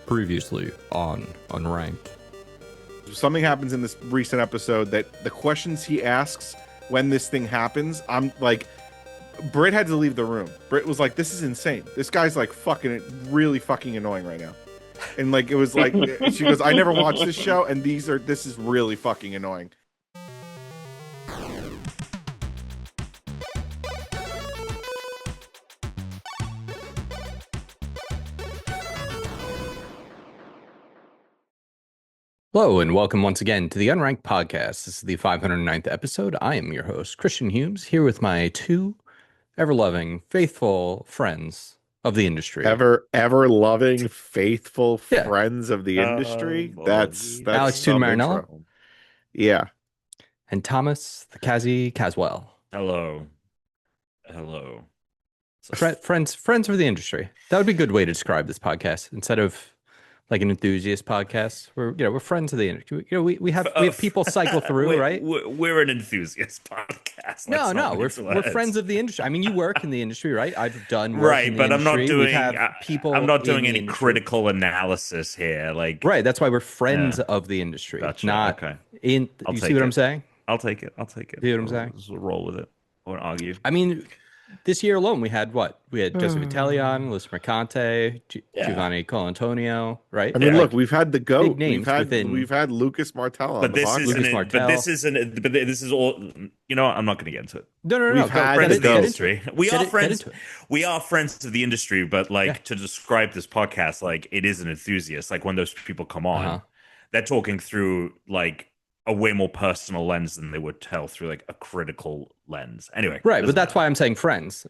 Previously on Unranked. Something happens in this recent episode that the questions he asks when this thing happens, I'm like, Britt had to leave the room. Britt was like, this is insane. This guy's like really fucking annoying right now. And like, it was like, she goes, I never watched this show and this is really fucking annoying. Hello and welcome once again to the Unranked podcast. This is the 509th episode. I am your host, Christian Humes, here with my two ever-loving, faithful friends of the industry. Ever-loving, faithful friends of the industry. That's Alex Tuna Marinello. Yeah. And Thomas the Caswell. Hello. Friends of the industry. That would be a good way to describe this podcast instead of like an enthusiast podcast. We're friends of the industry. We have people cycle through, right? We're an enthusiast podcast. No, we're friends of the industry. I mean, you work in the industry, right? I've done work in the but industry. I'm not doing any critical analysis here. Right, that's why we're friends of the industry. Gotcha. Not okay. You see what I'm saying? I'll take it. See what I'm saying? We'll roll with it. I won't argue. I mean, this year alone, we had what? We had Jesse Vitelli on, Liz Mercante, Giovanni Colantonio, right? I mean, look, we've had the GOAT. Big names we've had Lucas Martel on but the podcast. But this is all. You know, I'm not going to get into it. No. We've had friends of the GOAT. industry. We are friends. We are friends of the industry. But to describe this podcast, like it is an enthusiast. Like when those people come on, they're talking through like a way more personal lens than they would tell through like a critical lens. Anyway, right, but that's why I'm saying friends.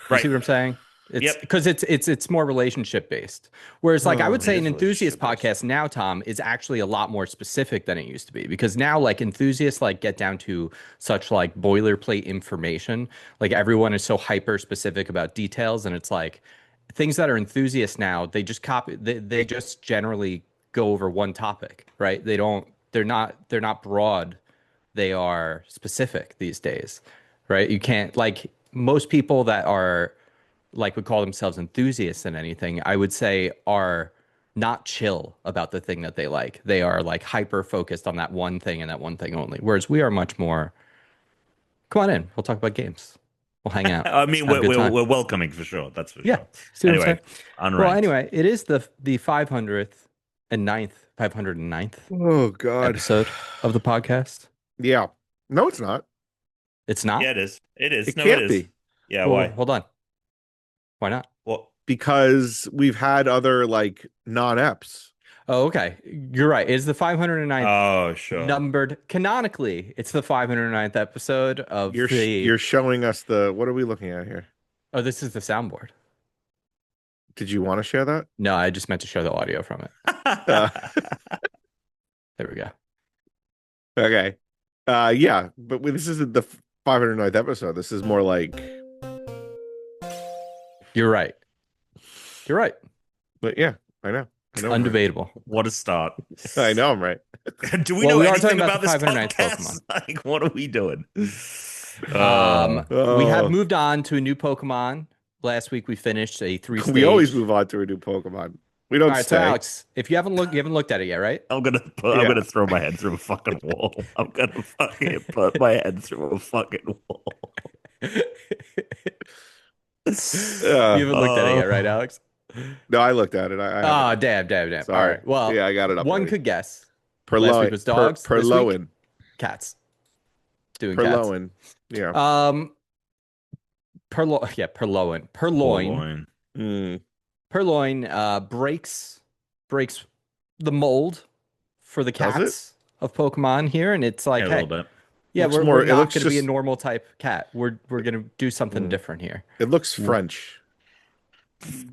You see what I'm saying? It's because it's more relationship based. Whereas like I would say an enthusiast podcast now, Tom, is actually a lot more specific than it used to be, because now like enthusiasts like get down to such like boilerplate information. Like everyone is so hyper specific about details, and it's like things that are enthusiasts now, they just copy. They just generally go over one topic, right? They're not broad. They are specific these days, right? You can't, like most people that are like would call themselves enthusiasts in anything, I would say are not chill about the thing that they like. They are like hyper focused on that one thing and that one thing only. Whereas we are much more, come on in, we'll talk about games. We'll hang out. I mean, we're welcoming for sure. That's for sure. See anyway, well, anyway, it is the 509th oh god episode of the podcast. Yeah. No, it's not. It's not? Yeah, it is. It can't be. Yeah, well, why? Hold on. Why not? Well, because we've had other like non-eps. Oh, okay. You're right. It's the 509th. Oh, sure. Numbered canonically. It's the 509th episode of You're showing us what are we looking at here? Oh, this is the soundboard. Did you want to share that? No, I just meant to show the audio from it. There we go. Okay. Yeah, but this isn't the 509th episode. This is more like. You're right. But yeah, I know. Undebatable. What a start. I know I'm right. Do we know anything about this 509th podcast? Like, what are we doing? We have moved on to a new Pokemon. Last week we finished a 3-stage. We always move on to a new Pokemon. We don't stay. So Alex, if you haven't looked at it yet, right? I'm gonna throw my head through a fucking wall. I'm gonna fucking put my head through a fucking wall. You haven't looked at it yet, right, Alex? No, I looked at it. Damn. Sorry. All right. Well, yeah, I got it up. One could guess. Purrloin. Last week was dogs. Purrloin. Cats. Doing Purrloin. cats. Yeah. Purrloin. Purrloin breaks the mold for the cats of Pokemon here, and it's like, a little bit. Yeah, we're not going to be a normal type cat. We're going to do something different here. It looks French.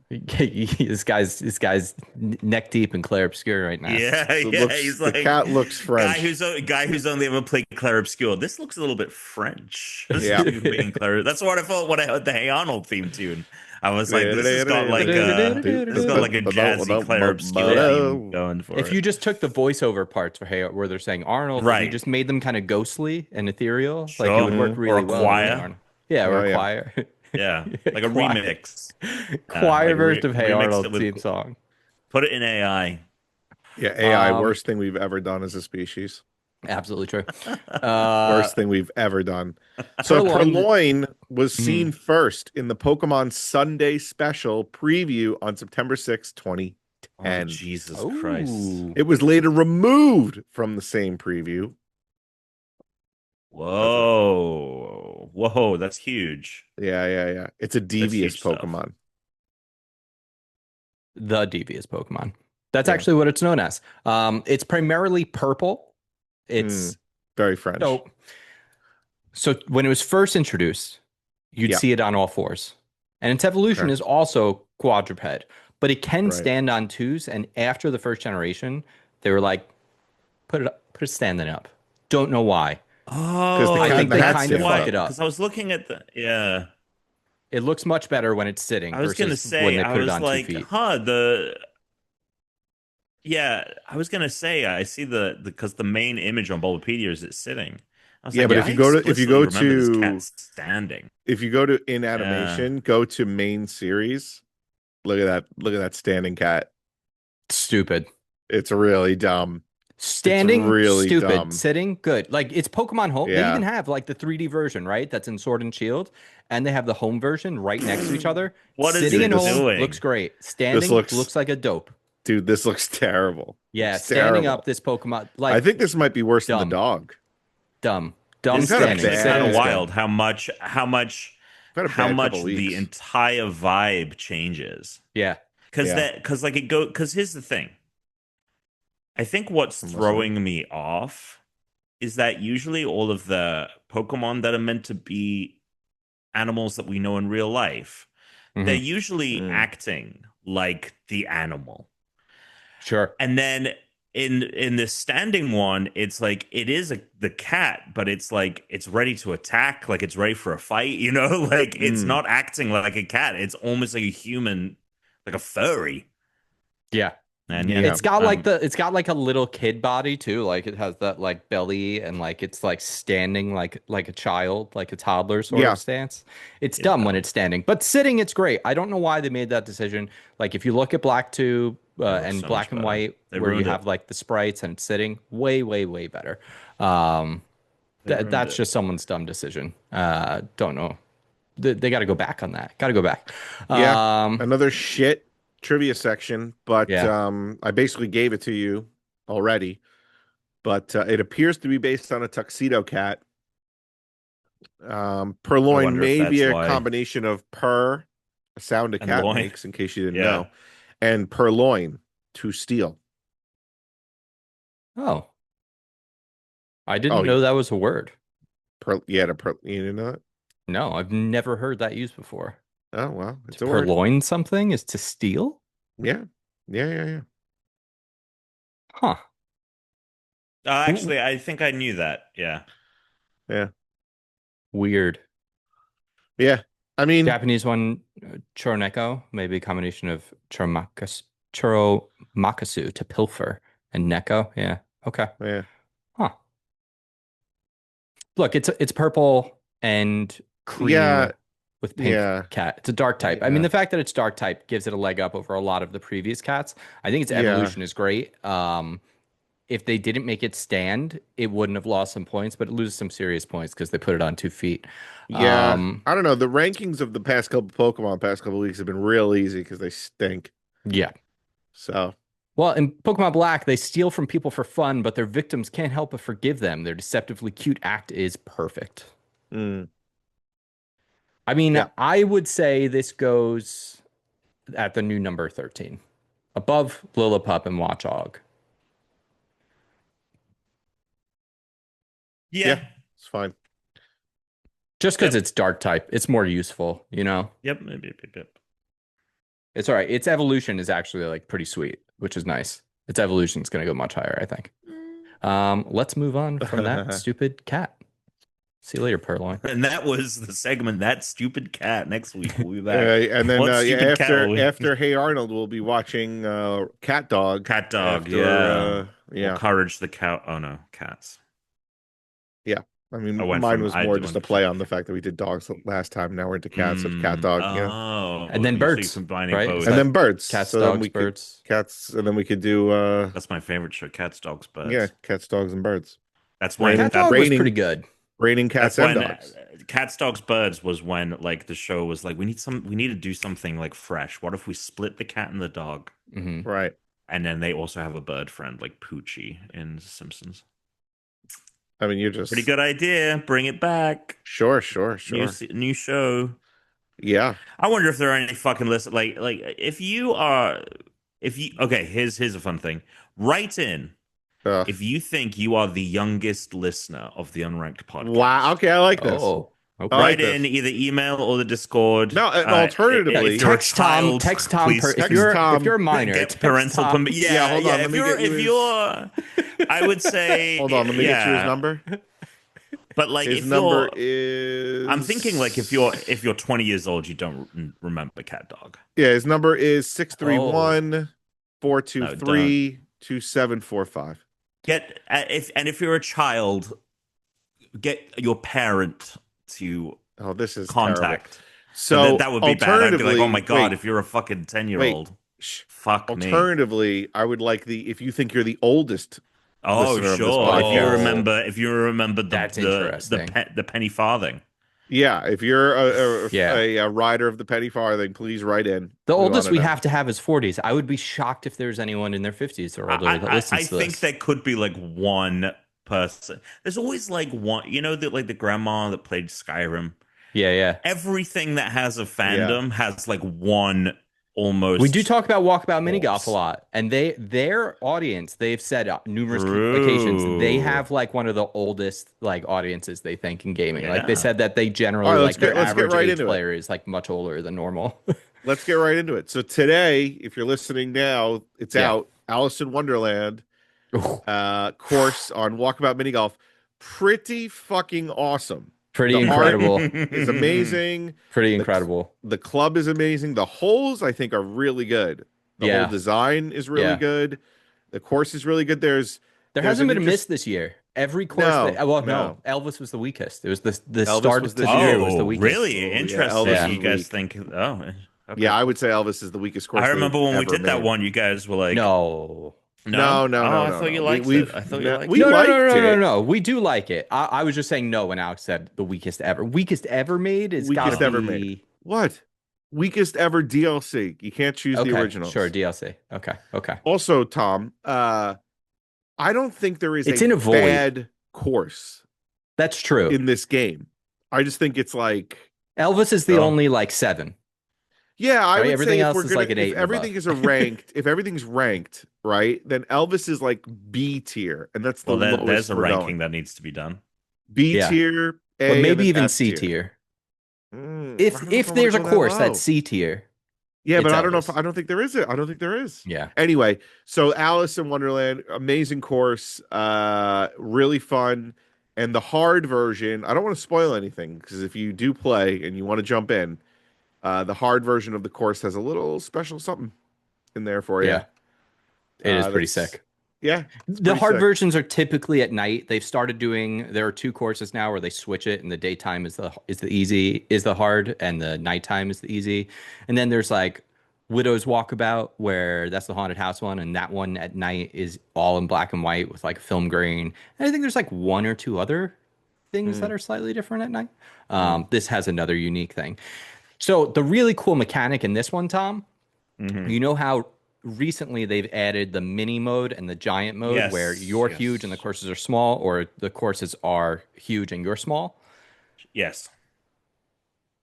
This guy's neck deep in Clair Obscur right now. He's like the cat looks French. Guy who's only ever played Clair Obscur. This looks a little bit French. Yeah, that's what I felt when I heard the Hey Arnold theme tune. I was like, this has got like a jazzy Clair Obscur theme going for it. If you just took the voiceover parts where they're saying Arnold, right, you just made them kind of ghostly and ethereal, sure. like it would work really well. Choir. Or a choir. Yeah, like a remix. Choir version of Hey Arnold theme song. Put it in AI. Yeah, AI, worst thing we've ever done as a species. Absolutely true. Worst thing we've ever done. So Purrloin was seen first in the Pokemon Sunday special preview on September 6, 2010. Oh, Jesus Christ. It was later removed from the same preview. Whoa. Whoa, that's huge. Yeah. It's a devious Pokemon. The devious Pokemon. That's actually what it's known as. It's primarily purple. It's very French. So when it was first introduced, you'd see it on all fours. And its evolution is also quadruped, but it can stand on twos. And after the first generation, they were like, put it standing up. Don't know why. Oh, I think they kind of fucked it up. Because I was looking at the It looks much better when it's sitting. I was gonna say, when they put it on 2 feet. I was gonna say I see because the main image on Bulbapedia is it sitting. I was but if you go to standing, if you go to in animation, go to main series. Look at that standing cat. Stupid. It's really dumb. Standing, it's really stupid. Dumb. Sitting, good. Like it's Pokemon Home. They even have like the 3D version, right? That's in Sword and Shield, and they have the home version right next to each other. What Sitting is it in home doing? looks great. Standing looks like a dope. Dude, this looks terrible. Yeah, standing up, this Pokemon. Like I think this might be worse than the dog. Dumb it's standing. It's kind of wild how much the entire vibe changes. Yeah, because here's the thing. I think what's throwing me off is that usually all of the Pokemon that are meant to be animals that we know in real life, they're usually acting like the animal. Sure. And then in the standing one, it's like it is the cat, but it's like it's ready to attack, like it's ready for a fight, you know? Like it's not acting like a cat. It's almost like a human, like a furry. Yeah. And it's got like a little kid body too. Like it has that like belly and like it's like standing like a child, like a toddler sort of stance. It's dumb when it's standing, but sitting it's great. I don't know why they made that decision. Like if you look at Black 2 and so Black and White, where you have like the sprites and it's sitting, way better. That's just someone's dumb decision. Don't know. They got to go back on that. Got to go back. Another shit trivia section, but I basically gave it to you already. But it appears to be based on a tuxedo cat. Purrloin may be a combination of purr, a sound a cat makes, in case you didn't know, and purloin, to steal. Oh, I didn't know that was a word. You didn't know it? No, I've never heard that used before. Oh, well, it's a purloin something is to steal? Yeah. Huh. Actually, I think I knew that. Yeah. Weird. Yeah. I mean, Japanese one, choroneko, maybe a combination of choromakasu to pilfer and neko. Yeah. Okay. Yeah. Huh. Look, it's purple and cream with pink cat. It's a dark type. I mean, the fact that it's dark type gives it a leg up over a lot of the previous cats. I think its evolution is great. If they didn't make it stand, it wouldn't have lost some points, but it loses some serious points because they put it on 2 feet. Yeah. I don't know. The rankings of the past couple Pokemon, past couple weeks have been real easy because they stink. Yeah. So. Well, in Pokemon Black, they steal from people for fun, but their victims can't help but forgive them. Their deceptively cute act is perfect. I mean, I would say this goes at the new number 13, above Lillipup and Watchog. Yeah, it's fine. Just because it's dark type, it's more useful, you know? Yep. It's all right. Its evolution is actually like pretty sweet, which is nice. Its evolution is going to go much higher, I think. Let's move on from that stupid cat. See you later, Purrloin. And that was the segment, That Stupid Cat. Next week we'll be back. And then after Hey Arnold, we'll be watching Cat Dog. Cat Dog, yeah. We'll courage the cow. Oh no, cats. Yeah. I mean, I went mine from was I more went just a from play on the fact that we did dogs last time. Now we're into cats, so cat dog, Oh, And then so birds, you're combining right? both. and then birds. Cats, So then dogs, we could birds. cats, and then we could do That's my favorite show: cats, dogs, yeah, birds. cats, dogs, and birds. That's when Raining, Cat dog was pretty raining, good. raining That's cats and when dogs. Cats, Dogs, Birds was when like the show was like we need to do something like fresh. What if we split the cat and the dog? Hmm. Right. And then they also have a bird friend like Poochie in Simpsons. I mean, you're just Pretty good idea. Bring it back. sure. New show. Yeah. I wonder if there are any fucking list like if you okay, here's a fun thing. Write in Uh, if you think you are the youngest listener of the Unranked podcast. wow. Okay, I like this. Oh, okay. I like Write in this. either email or the Discord. No, and alternatively, if you're a text Tom. child, Text Tom. please If text you're Tom. if you're a minor, get text parental Tom. permission. Yeah, hold on, let if me you're get you if his- you're, I would say, hold on, let me get you his number. But like, His if number you're, is I'm thinking like if you're 20 years old, you don't remember Cat Dog. yeah, his number is 631 423 2745. If you're a child, get your parent to Oh, this is contact. terrible. So that would be bad. I'd be like, oh my god, wait, if you're a fucking 10-year-old, shh. fuck me. Alternatively, I would like if you think you're the oldest. Oh listener of this sure. podcast. If you remember That's interesting. the penny farthing. Yeah, if you're Yeah. a rider of the penny farthing, please write in. The oldest wanna we know. have to have is 40s. I would be shocked if there's anyone in their 50s or older that listens I to think this. there could be like one person. There's always like one, like the grandma that played Skyrim. Yeah. Everything that has a fandom has like one almost. We do talk about Walkabout mini golf a False. lot, and their audience, they've said numerous True. occasions, they have like one of the oldest like audiences they think in gaming. Like they Yeah. said that they generally All right, like their let's get average right age into it. player is like much older than normal. Let's get right into it. So today, if you're listening now, it's Yeah. out. Alice in Wonderland course on Walkabout Mini Golf. Pretty fucking awesome. Pretty The art incredible. is amazing. Pretty incredible. The club is amazing. The holes, I think, are really good. The Yeah. whole design is really Yeah. good. The course is really good. There There's hasn't been a an miss this year. Every course, No, no, Elvis was the weakest. It was the Elvis start was of this this year. year was the Oh, weakest. really? yeah, Interesting. Elvis You was guys weak. think? Oh, okay. Yeah, I would say Elvis is the weakest course. I remember when we they've did ever that made. one. You guys were like, No. No. Oh, I thought you liked We've- it. I thought you no, liked we it. liked it. No. We do like it. I was just saying no when Alex said the weakest ever. Weakest ever made is Weakest gotta ever be... made. What? Weakest ever DLC. You can't choose Okay, the originals. sure, DLC. Okay. Also, Tom, I don't think there is It's a in a void. bad course That's true. in this game. I just think it's like Elvis is the Oh. only like 7. yeah, I Right, would everything say if else we're is gonna, like an 8 if and everything above. is a ranked, if everything's ranked, right, then Elvis is like B tier, and that's the Well, lowest there's a we're ranking going. that needs to be done. B Yeah. tier, A, Or and maybe then even F C tier. I don't know If I there's a wanna go that course low. that's C tier. Yeah, but it's I don't know Elvis. if I don't think there is it. I don't think there is. Yeah. Anyway, so Alice in Wonderland, amazing course, really fun. And the hard version, I don't want to spoil anything because if you do play and you want to jump in, the hard version of the course has a little special something in there for you. Yeah. It is pretty that's- sick. Yeah. it's The pretty hard sick. versions are typically at night. They've started doing there are 2 courses now where they switch it and the daytime is the hard and the nighttime is the easy. And then there's like Widow's Walkabout where that's the haunted house one and that one at night is all in black and white with like film grain. And I think there's like 1 or 2 other things that are slightly different at night. This has another unique thing. So the really cool mechanic in this one, Tom, you know how recently they've added the mini mode and the giant mode Yes, where you're yes. huge and the courses are small, or the courses are huge and you're small. Yes.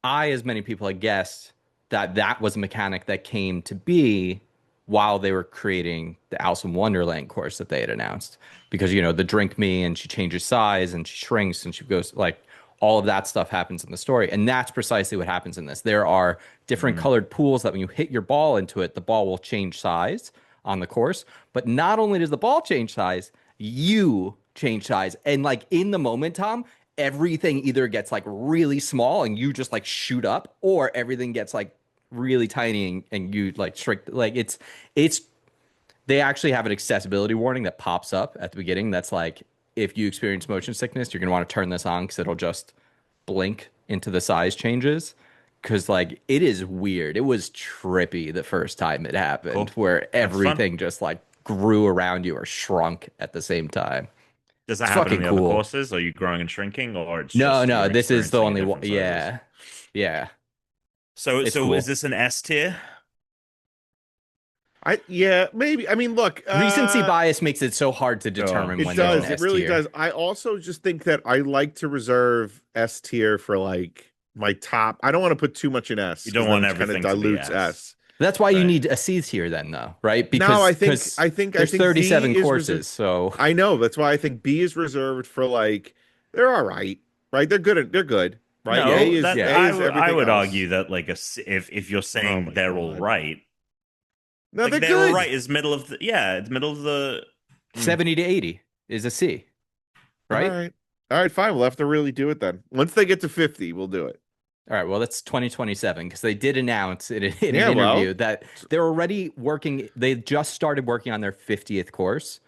As many people had guessed, that was a mechanic that came to be while they were creating the Alice in Wonderland course that they had announced. Because, the drink me and she changes size and she shrinks and she goes like all of that stuff happens in the story. And that's precisely what happens in this. There are different colored pools that when you hit your ball into it, the ball will change size on the course. But not only does the ball change size, you change size. And like in the moment, Tom, everything either gets like really small and you just like shoot up, or everything gets like really tiny and you like shrink. Like it's they actually have an accessibility warning that pops up at the beginning that's like if you experience motion sickness, you're gonna want to turn this on because it'll just blink into the size changes. Because like it is weird. It was trippy the first time it happened, Cool. where That's fun. everything just like grew around you or shrunk at the same time. Does that It's happen in fucking the other cool. courses? Are you growing and shrinking, or it's No, just no, you're this is the experiencing only one. different sizes? Yeah, yeah, So, it's so is cool. this an S tier? Yeah, maybe. I mean, look, Recency bias makes it so hard to Sure, determine it when there's an does. sure. It S really tier. does. I also just think that I like to reserve S tier for like my top. I don't want to put too much in S You because don't then want it kind of everything to be dilutes S, S. That's why you right? need a C tier then, though, right? No, Because I there's think B 37 is reserved. courses, so I know that's why I think B is reserved for like they're all right, right? They're good. They're good, right? No, that yeah. A is I everything would else. argue that like if you're Oh saying my they're all God. right, No, like they're they're all good. right is middle of the it's middle of the. Mm. 70 to 80 is a C, All right? right. All right, fine. We'll have to really do it then. Once they get to 50, we'll do it. All right, well, that's 2027 because they did announce in an Yeah, interview well, that they're already working. They just started working on their 50th course,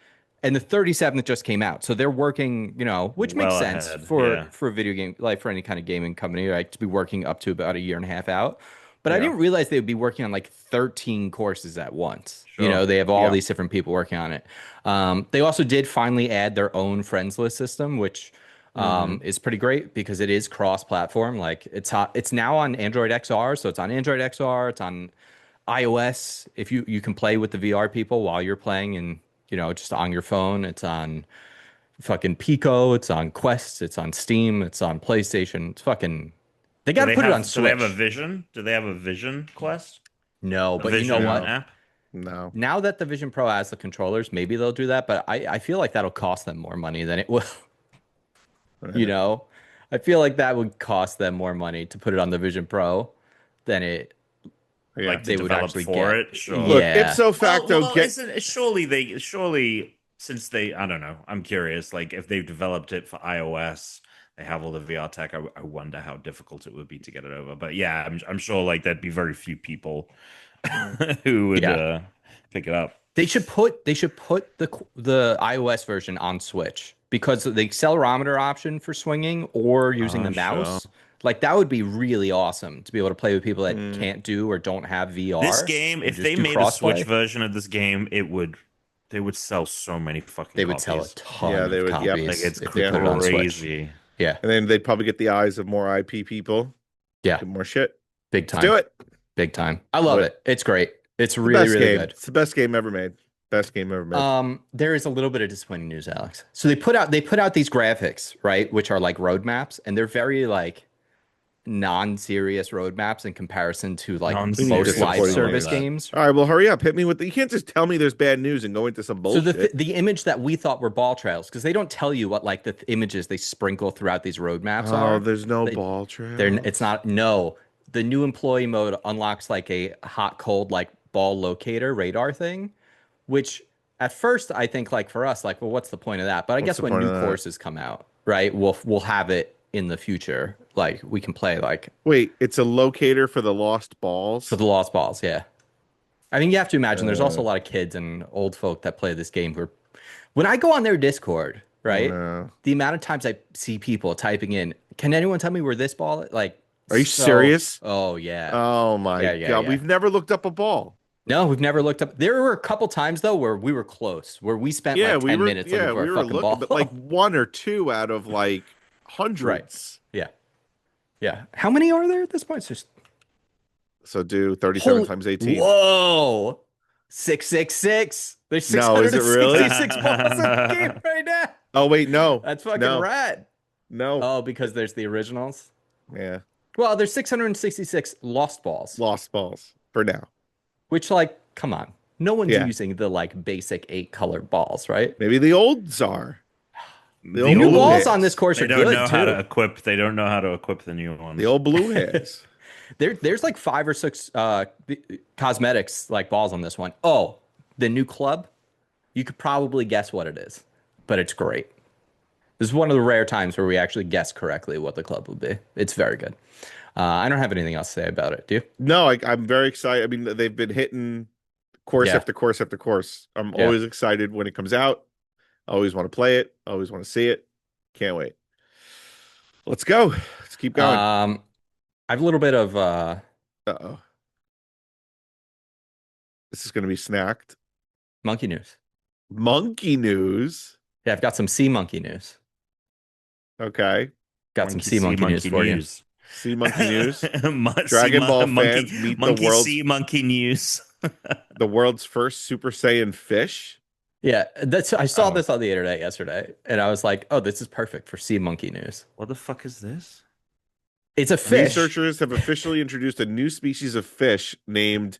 and the 37th just came out. So they're working, which makes Well sense ahead, for yeah. a video game, like for any kind of gaming company, right? To be working up to about a year and a half out. But I yeah. didn't realize they would be working on like 13 courses at once. Sure. They have all Yeah. these different people working on it. They also did finally add their own friends list system, which Hmm. is pretty great because it is cross-platform. Like it's now on Android XR, so it's on Android XR, it's on iOS. If you can play with the VR people while you're playing and just on your phone. It's on fucking Pico, it's on Quest, it's on Steam, it's on PlayStation. It's fucking they got to put it on Do they have a Switch. Vision? Do they have a Vision Quest? No, A but you know Vision No, what? app? no. Now that the Vision Pro has the controllers, maybe they'll do that, but I feel like that'll cost them more money than it will. you Eh, know, I feel like that would cost them more money to put it on the Vision Pro than it Yeah. Like to they would develop actually for get. it? Sure. Look, Yeah. ipso Well, facto, well, get isn't it surely since they I don't know. I'm curious. Like if they've developed it for iOS, they have all the VR tech. I wonder how difficult it would be to get it over. But yeah, I'm sure like there'd be very few people who would Yeah. pick it up. They should put the iOS version on Switch because the accelerometer option for swinging or using the Sure. mouse, like that would be really awesome to be able to play with people that mm, can't do or don't have This VR game, and if just they do made a Switch crossplay. version of this game, they would sell so many fucking They would sell a copies. yeah, ton they of would. Yep. Like copies it's if they put it on Switch. crazy. Yeah. And then they'd probably get the eyes of more IP people. Yeah. Get more shit. Big Let's time. do it. Big time. I love Do it. It's great. It's The really, best really game. good. It's the best game ever made. Best game ever made. There is a little bit of disappointing news, Alex. So they put out these graphics, right, which are like roadmaps, and they're very like non-serious roadmaps in comparison to like We need most live disappointing Non-serious. I like service that. games. All right, well, hurry up. Hit me with you can't just tell me there's bad news and go into some So the bullshit. the image that we thought were ball trails, because they don't tell you what like the images they sprinkle throughout these roadmaps Oh, are. there's no They, ball trail. it's not no. The new employee mode unlocks like a hot cold like ball locator radar thing, which at first I think like for us like well what's the point of that? But I What's guess the when point new of that? courses come out, right? We'll have it in the future. Like we can play like Wait, it's a locator for the lost for balls. the lost balls, yeah. I mean, you have to imagine there's also Uh, a lot of kids and old folk that play this game who are when I go on their Discord, right? no. The amount of times I see people typing in, can anyone tell me where this ball like Are you so serious? oh yeah. Oh my Yeah, yeah, God. yeah. We've never looked up a ball. No, we've never looked up. There were a couple times though where we were close, where we spent Yeah, like 10 minutes looking for we a were fucking looking, but ball. like one or two out of like Right. hundreds. Yeah. Yeah. How many are there at this point? It's just So do 37 holy times 18. whoa. 666. There's No, is it really? 666 balls in the game right now. Oh wait, no. That's fucking No. rad. No. Oh, because there's the originals. Yeah. Well, there's 666 lost balls, Lost balls for now. which like, come on. No one's Yeah. using the like basic 8-colored balls, right? Maybe the old czar. The old New blue balls hairs. on this course They are don't good know how to too. equip. They don't know how to equip the new ones. The old blue hairs. There's like 5 or 6 cosmetics like balls on this one. Oh, the new club. You could probably guess what it is, but it's great. This is one of the rare times where we actually guess correctly what the club would be. It's very good. I don't have anything else to say about it. Do you? No, I'm very excited. I mean, they've been hitting course Yeah. after course after course. I'm Yeah. always excited when it comes out. Always want to play it. Always want to see it. Can't wait. Let's go. Let's keep going. I have a little bit of Uh-oh. This is going to be snacked. monkey news. Monkey news. Yeah, I've got some sea monkey news. Okay. Got some sea monkey news for you. Sea monkey news. Dragon Ball fans meet the world's sea monkey news. the world's first Super Saiyan fish. Yeah, I saw this on the internet yesterday, and I was like, "Oh, this is perfect for sea monkey news." What the fuck is this? It's a fish. Researchers have officially introduced a new species of fish named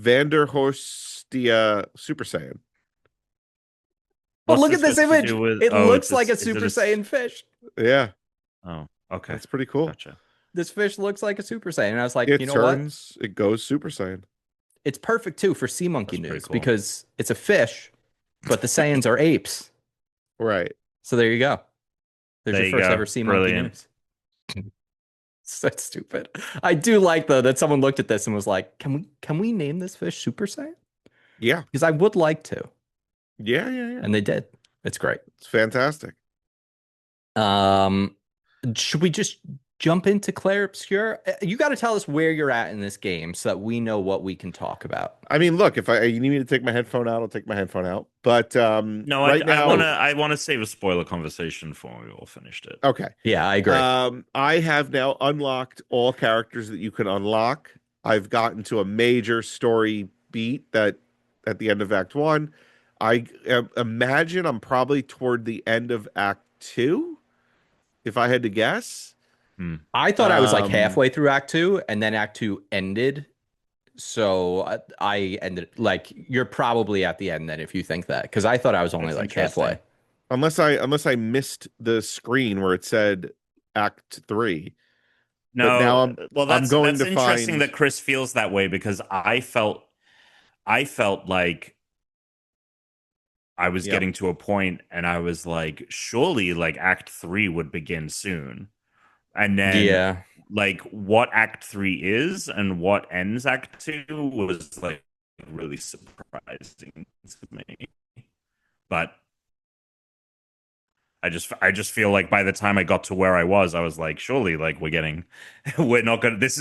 Vanderhostia Super Saiyan. But look at this image. It looks like a Super Saiyan fish. Yeah. Oh, okay. That's pretty cool. Gotcha. This fish looks like a Super Saiyan. And I was like, it you know what? It goes Super Saiyan. It's perfect, too, for sea monkey That's news cool. because it's a fish, but the Saiyans are apes. Right. So there you go. There's your first ever sea monkey news. So stupid. I do like, though, that someone looked at this and was like, can we name this fish Super Saiyan? Yeah. Because I would like to. Yeah. And they did. It's great. It's fantastic. Should we just jump into Claire Obscure? You got to tell us where you're at in this game so that we know what we can talk about. I mean, look, if you need me to take my headphone out, I'll take my headphone out. But no, I want to save a spoiler conversation for when we all finished it. Okay. Yeah, I agree. I have now unlocked all characters that you can unlock. I've gotten to a major story beat that at the end of Act 1. I imagine I'm probably toward the end of Act 2, if I had to guess. I thought I was like halfway through Act 2, and then Act 2 ended. So I ended like you're probably at the end then if you think that, because I thought I was only like halfway. Unless I missed the screen where it said Act 3. No, but now that's interesting that Chris feels that way, because I felt like I was getting to a point and I was like, surely like Act 3 would begin soon. And then like what Act 3 is and what ends Act 2 was like really surprising to me. But I just feel like by the time I got to where I was like, surely like we're not gonna, this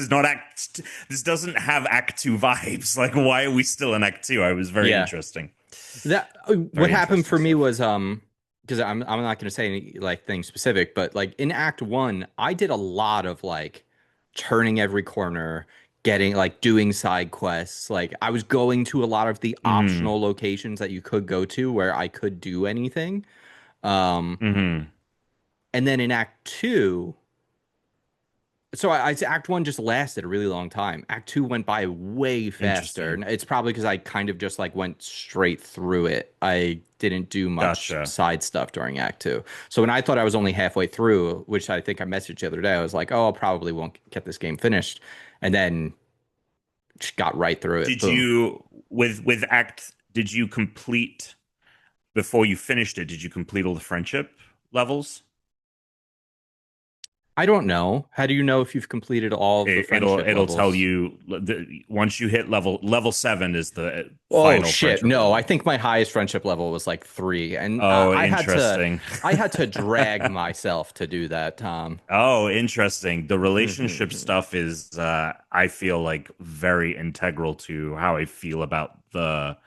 doesn't have Act 2 vibes. Like, why are we still in Act 2? I was very interesting. What happened for me was because I'm not going to say any like thing specific, but like in Act 1, I did a lot of like turning every corner, doing side quests. Like I was going to a lot of the optional locations that you could go to where I could do anything. And then in Act 2, so Act 1 just lasted a really long time. Act 2 went by way faster. And it's probably because I kind of just like went straight through it. I didn't do much side stuff during Act 2. So when I thought I was only halfway through, which I think I messaged the other day, I was like, oh, I probably won't get this game finished. And then just got right through it. Did you, with Act, did you complete, before you finished it, did you complete all the friendship levels? I don't know. How do you know if you've completed all of the friendship it'll levels? tell you once you hit level 7 is the final shit. No, level. I think my highest friendship level was like 3, and I had to drag myself to do that, Tom. Oh, interesting. The relationship stuff is I feel like very integral to how I feel about the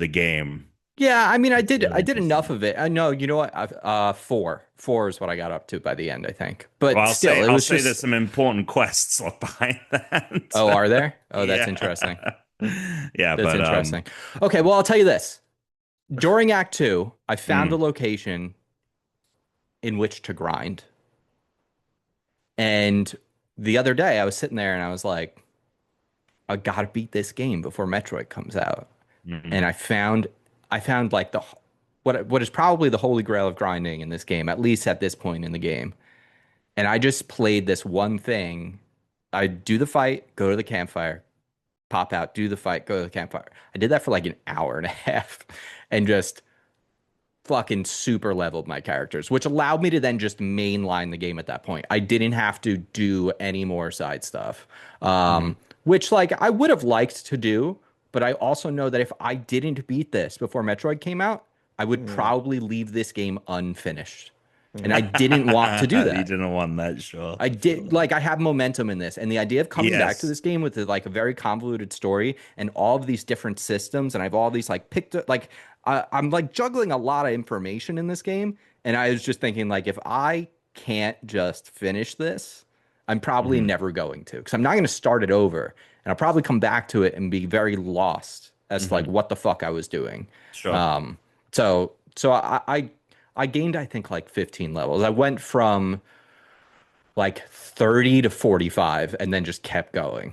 game. Yeah, I mean, I did enough of it. I know, you know what? 4 is what I got up to by the end, I think. But I'll still, say there's some important quests behind that. Oh, are there? Oh, that's interesting. Yeah, that's interesting. Okay, well, I'll tell you this. During Act 2, I found a location in which to grind. And the other day, I was sitting there and I was like, I gotta beat this game before Metroid comes out. And I found like what is probably the holy grail of grinding in this game, at least at this point in the game. And I just played this one thing. I do the fight, go to the campfire, pop out, do the fight, go to the campfire. I did that for like an hour and a half and just fucking super leveled my characters, which allowed me to then just mainline the game at that point. I didn't have to do any more side stuff, which like I would have liked to do. But I also know that if I didn't beat this before Metroid came out, I would probably leave this game unfinished. And I didn't want to do that. You didn't want that, sure. I did, like, I have momentum in this, and the idea of coming back to Yes. this game with like a very convoluted story and all of these different systems, and I have all these like I'm like juggling a lot of information in this game, and I was just thinking, like, if I can't just finish this, I'm probably never going to, because I'm not going to start it over, and I'll probably come back to it and be very lost as to like what the fuck I was doing. Sure. So I gained, I think, like 15 levels. I went from like 30 to 45 and then just kept going.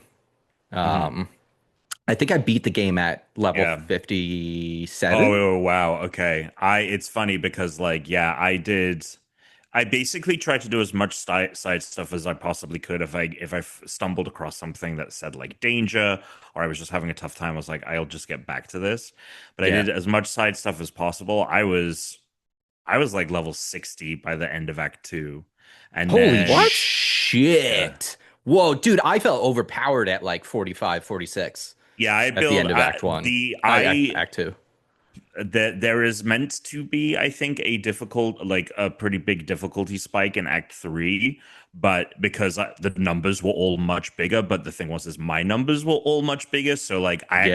I think I beat the game at level 57. Oh, wow. Okay. It's funny because like, yeah, I basically tried to do as much side stuff as I possibly could. If I stumbled across something that said like danger, or I was just having a tough time, I was like, I'll just get back to this. But I did as much side stuff as possible. I was like level 60 by the end of Act 2. And Holy then, shit. Whoa, dude, I felt overpowered at like 45, 46 yeah, I at built the end of Act 1. Act 2. There is meant to be, I think, a pretty big difficulty spike in Act 3, but because the numbers were all much bigger, but the thing was, is my numbers were all much bigger, so like I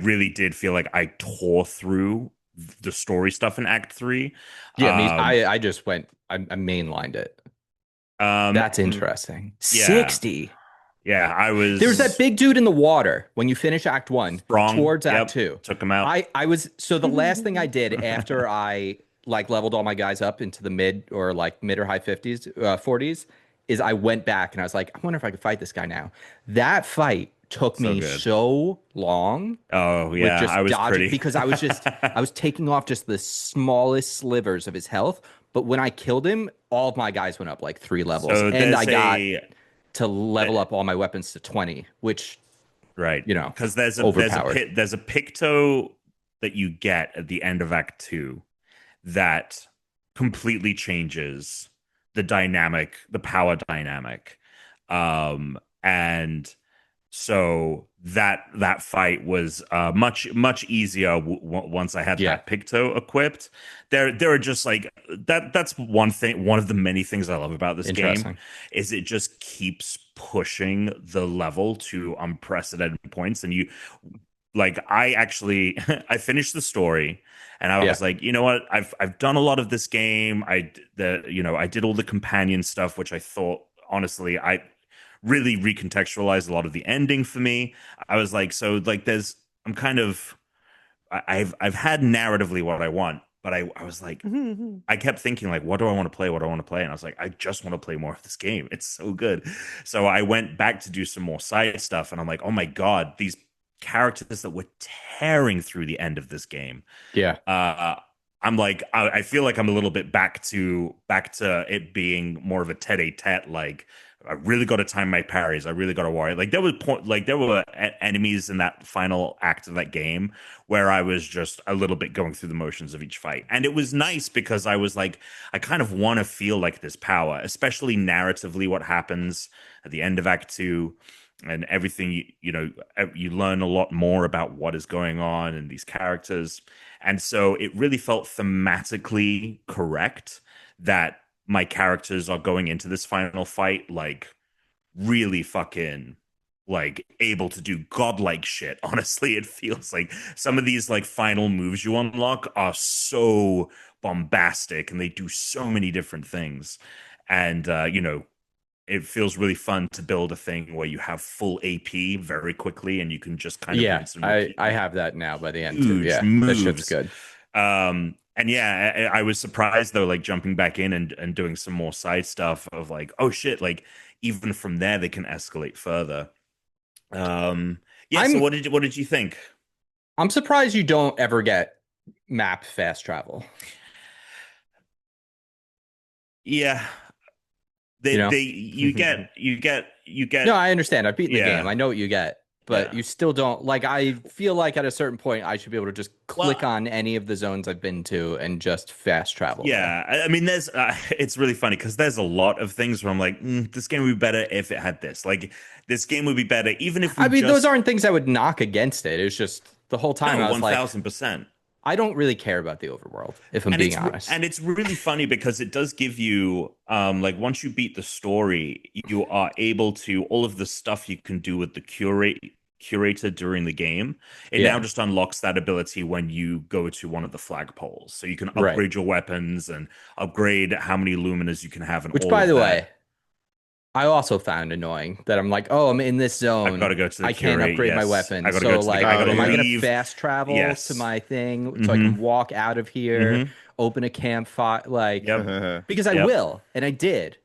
really did feel like I tore through the story stuff in Act 3. Yeah, I just went, I mainlined it. That's interesting. Yeah. 60. Yeah, There's that big dude in the water when you finish Act 1 towards Act 2. Took him out. So the last thing I did after I like leveled all my guys up into the mid or high 50s, 40s, is I went back and I was like, I wonder if I could fight this guy now. That fight took me so long. Oh yeah, I was dodging because I was taking off just the smallest slivers of his health. But when I killed him, all of my guys went up like 3 levels, and I got to level up all my weapons to 20, which because there's a picto that you get at the end of Act 2 that completely changes the power dynamic, and so that fight was much easier once I had that picto equipped. There are just like that's one of the many things I love about this game is it just keeps pushing the level to unprecedented points. And I actually I finished the story and I was like, you know what, I've done a lot of this game. I did all the companion stuff, which I thought, honestly, I really recontextualized a lot of the ending for me. I was like, so like I've had narratively what I want, but I was like, I kept thinking like, what do I want to play? What do I want to play? And I was like, I just want to play more of this game. It's so good. So I went back to do some more side stuff, and I'm like, oh my God, these characters that were tearing through the end of this game. Yeah. I'm like, I feel like I'm a little bit back to it being more of a tete-a-tete, like, I really got to time my parries. I really got to worry. Like there were enemies in that final act of that game where I was just a little bit going through the motions of each fight. And it was nice because I was like, I kind of want to feel like this power, especially narratively, what happens at the end of Act 2 and everything. You learn a lot more about what is going on and these characters. And so it really felt thematically correct that my characters are going into this final fight like really fucking like able to do godlike shit. Honestly, it feels like some of these like final moves you unlock are so bombastic and they do so many different things. And it feels really fun to build a thing where you have full AP very quickly and you can just kind of I have that now by the end too. Yeah, moves. That shit's good. And yeah, I was surprised though, like jumping back in and doing some more side stuff of like, oh shit, like even from there they can escalate further. So what did you think? I'm surprised you don't ever get map fast travel. Yeah. You get No, I understand. I've beaten the game. I know what you get. But you still don't, like, I feel like at a certain point I should be able to just click on any of the zones I've been to and just fast travel. Yeah, I mean, there's it's really funny because there's a lot of things where I'm like, this game would be better if it had this. Like, this game would be better even if those aren't things I would knock against it. It's just the whole time I was 1000%. I don't really care about the overworld, if I'm being honest. And it's really funny because it does give you like once you beat the story, you are able to all of the stuff you can do with the curator during the game. It now Yeah. just unlocks that ability when you go to one of the flagpoles. So you can Right. upgrade your weapons and upgrade how many luminas you can have and Which, all by of the that. way, I also found annoying that I'm like, oh, I'm in this I've got zone. to go to the I can't curate. upgrade my Yes, I weapon. got to go So to the. like, I got to am I gonna leave. fast travel to Yes. my thing so I Mm-hmm. can walk out of here, Mm-hmm. open a campfire, like Yep. because I Yep. will, and I did,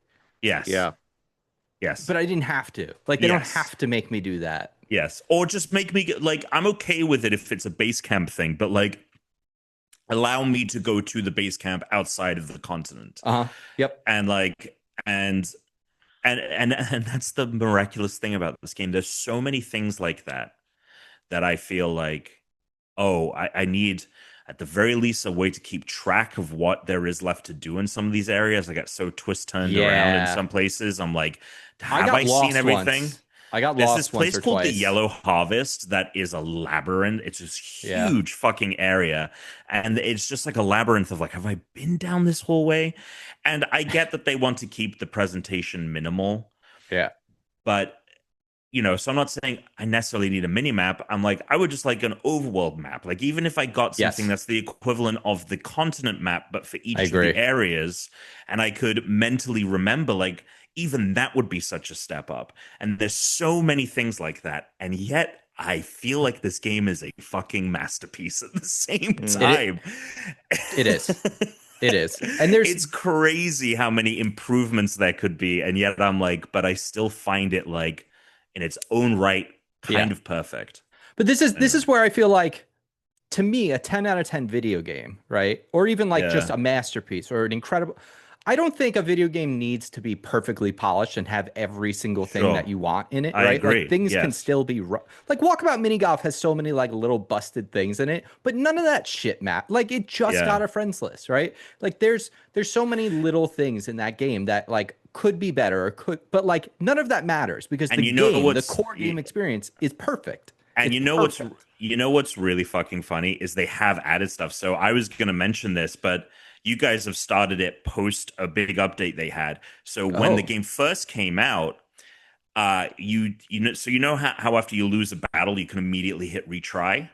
Yes. Yeah. Yes. but I didn't have to. Like, they don't Yes. have to make me do that. Yes. Or just make me like I'm okay with it if it's a base camp thing, but like allow me to go to the base camp outside of the continent. Uh-huh. Yep. And like and and that's the miraculous thing about this game. There's so many things like that that I feel like, oh, I need at the very least a way to keep track of what there is left to do in some of these areas. I got so twist turned around in Yeah. some places. I'm like, I have got I seen lost everything? once. I got There's this lost once place or called the twice. Yellow Harvest that is a labyrinth. It's this Yeah. huge fucking area. And it's just like a labyrinth of like, have I been down this whole way? And I get that they want to keep the presentation minimal, Yeah. but so I'm not saying I necessarily need a mini map. I'm like, I would just like an overworld map. Like, even if I got something Yes. that's the equivalent of the continent map, but for I each of the agree. areas, and I could mentally remember, like, even that would be such a step up. And there's so many things like that. And yet, I feel like this game is a fucking masterpiece at the same time. It is. It is. And there's It's crazy how many improvements there could be. And yet I'm like, but I still find it like in its own right, kind of perfect. But this Anyway. is where I feel like, to me, a 10 out of 10 video game, right? Or even like just Yeah. a masterpiece or an incredible. I don't think a video game needs to be perfectly polished and have every single thing Sure. that you want in it, I right? Like, agree. things can Yes. still be like Walkabout Mini Golf has so many like little busted things in it, but none of that shit map. Like, it just Yeah. got a friends list, right? Like, there's so many little things in that game that like could be better or could, but like none of that matters because And the you know game, the what's core game experience is perfect. and It's you know perfect. what's really fucking funny is they have added stuff. So I was gonna mention this, but you guys have started it post a big update they had. So when the Oh, game first came out, so you know how after you lose a battle, you can immediately hit retry.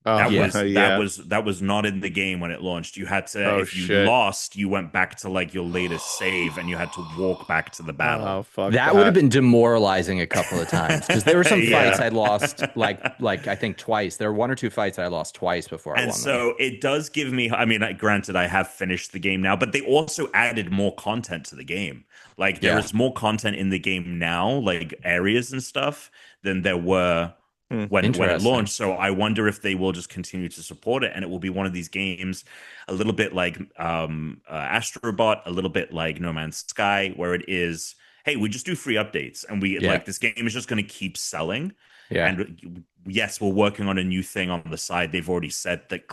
That Yeah. was that was not in the game when it launched. You had to, Oh, if you shit. lost, you went back to like your latest save and you had to walk back to the battle. Oh, fuck that would have been demoralizing a couple of times because there were some fights Yeah. I lost like I think twice. There were one or two fights I lost twice before I And won them. so it does give me, I mean, granted, I have finished the game now, but they also added more content to the game. Like there Yeah. is more content in the game now, like areas and stuff, than there were when it Interesting. launched. So I wonder if they will just continue to support it, and it will be one of these games, a little bit like Astrobot, a little bit like No Man's Sky, where it is, hey, we just do free updates, and we Yeah. like this game is just going to keep selling. Yeah. And yes, we're working on a new thing on the side. They've already said that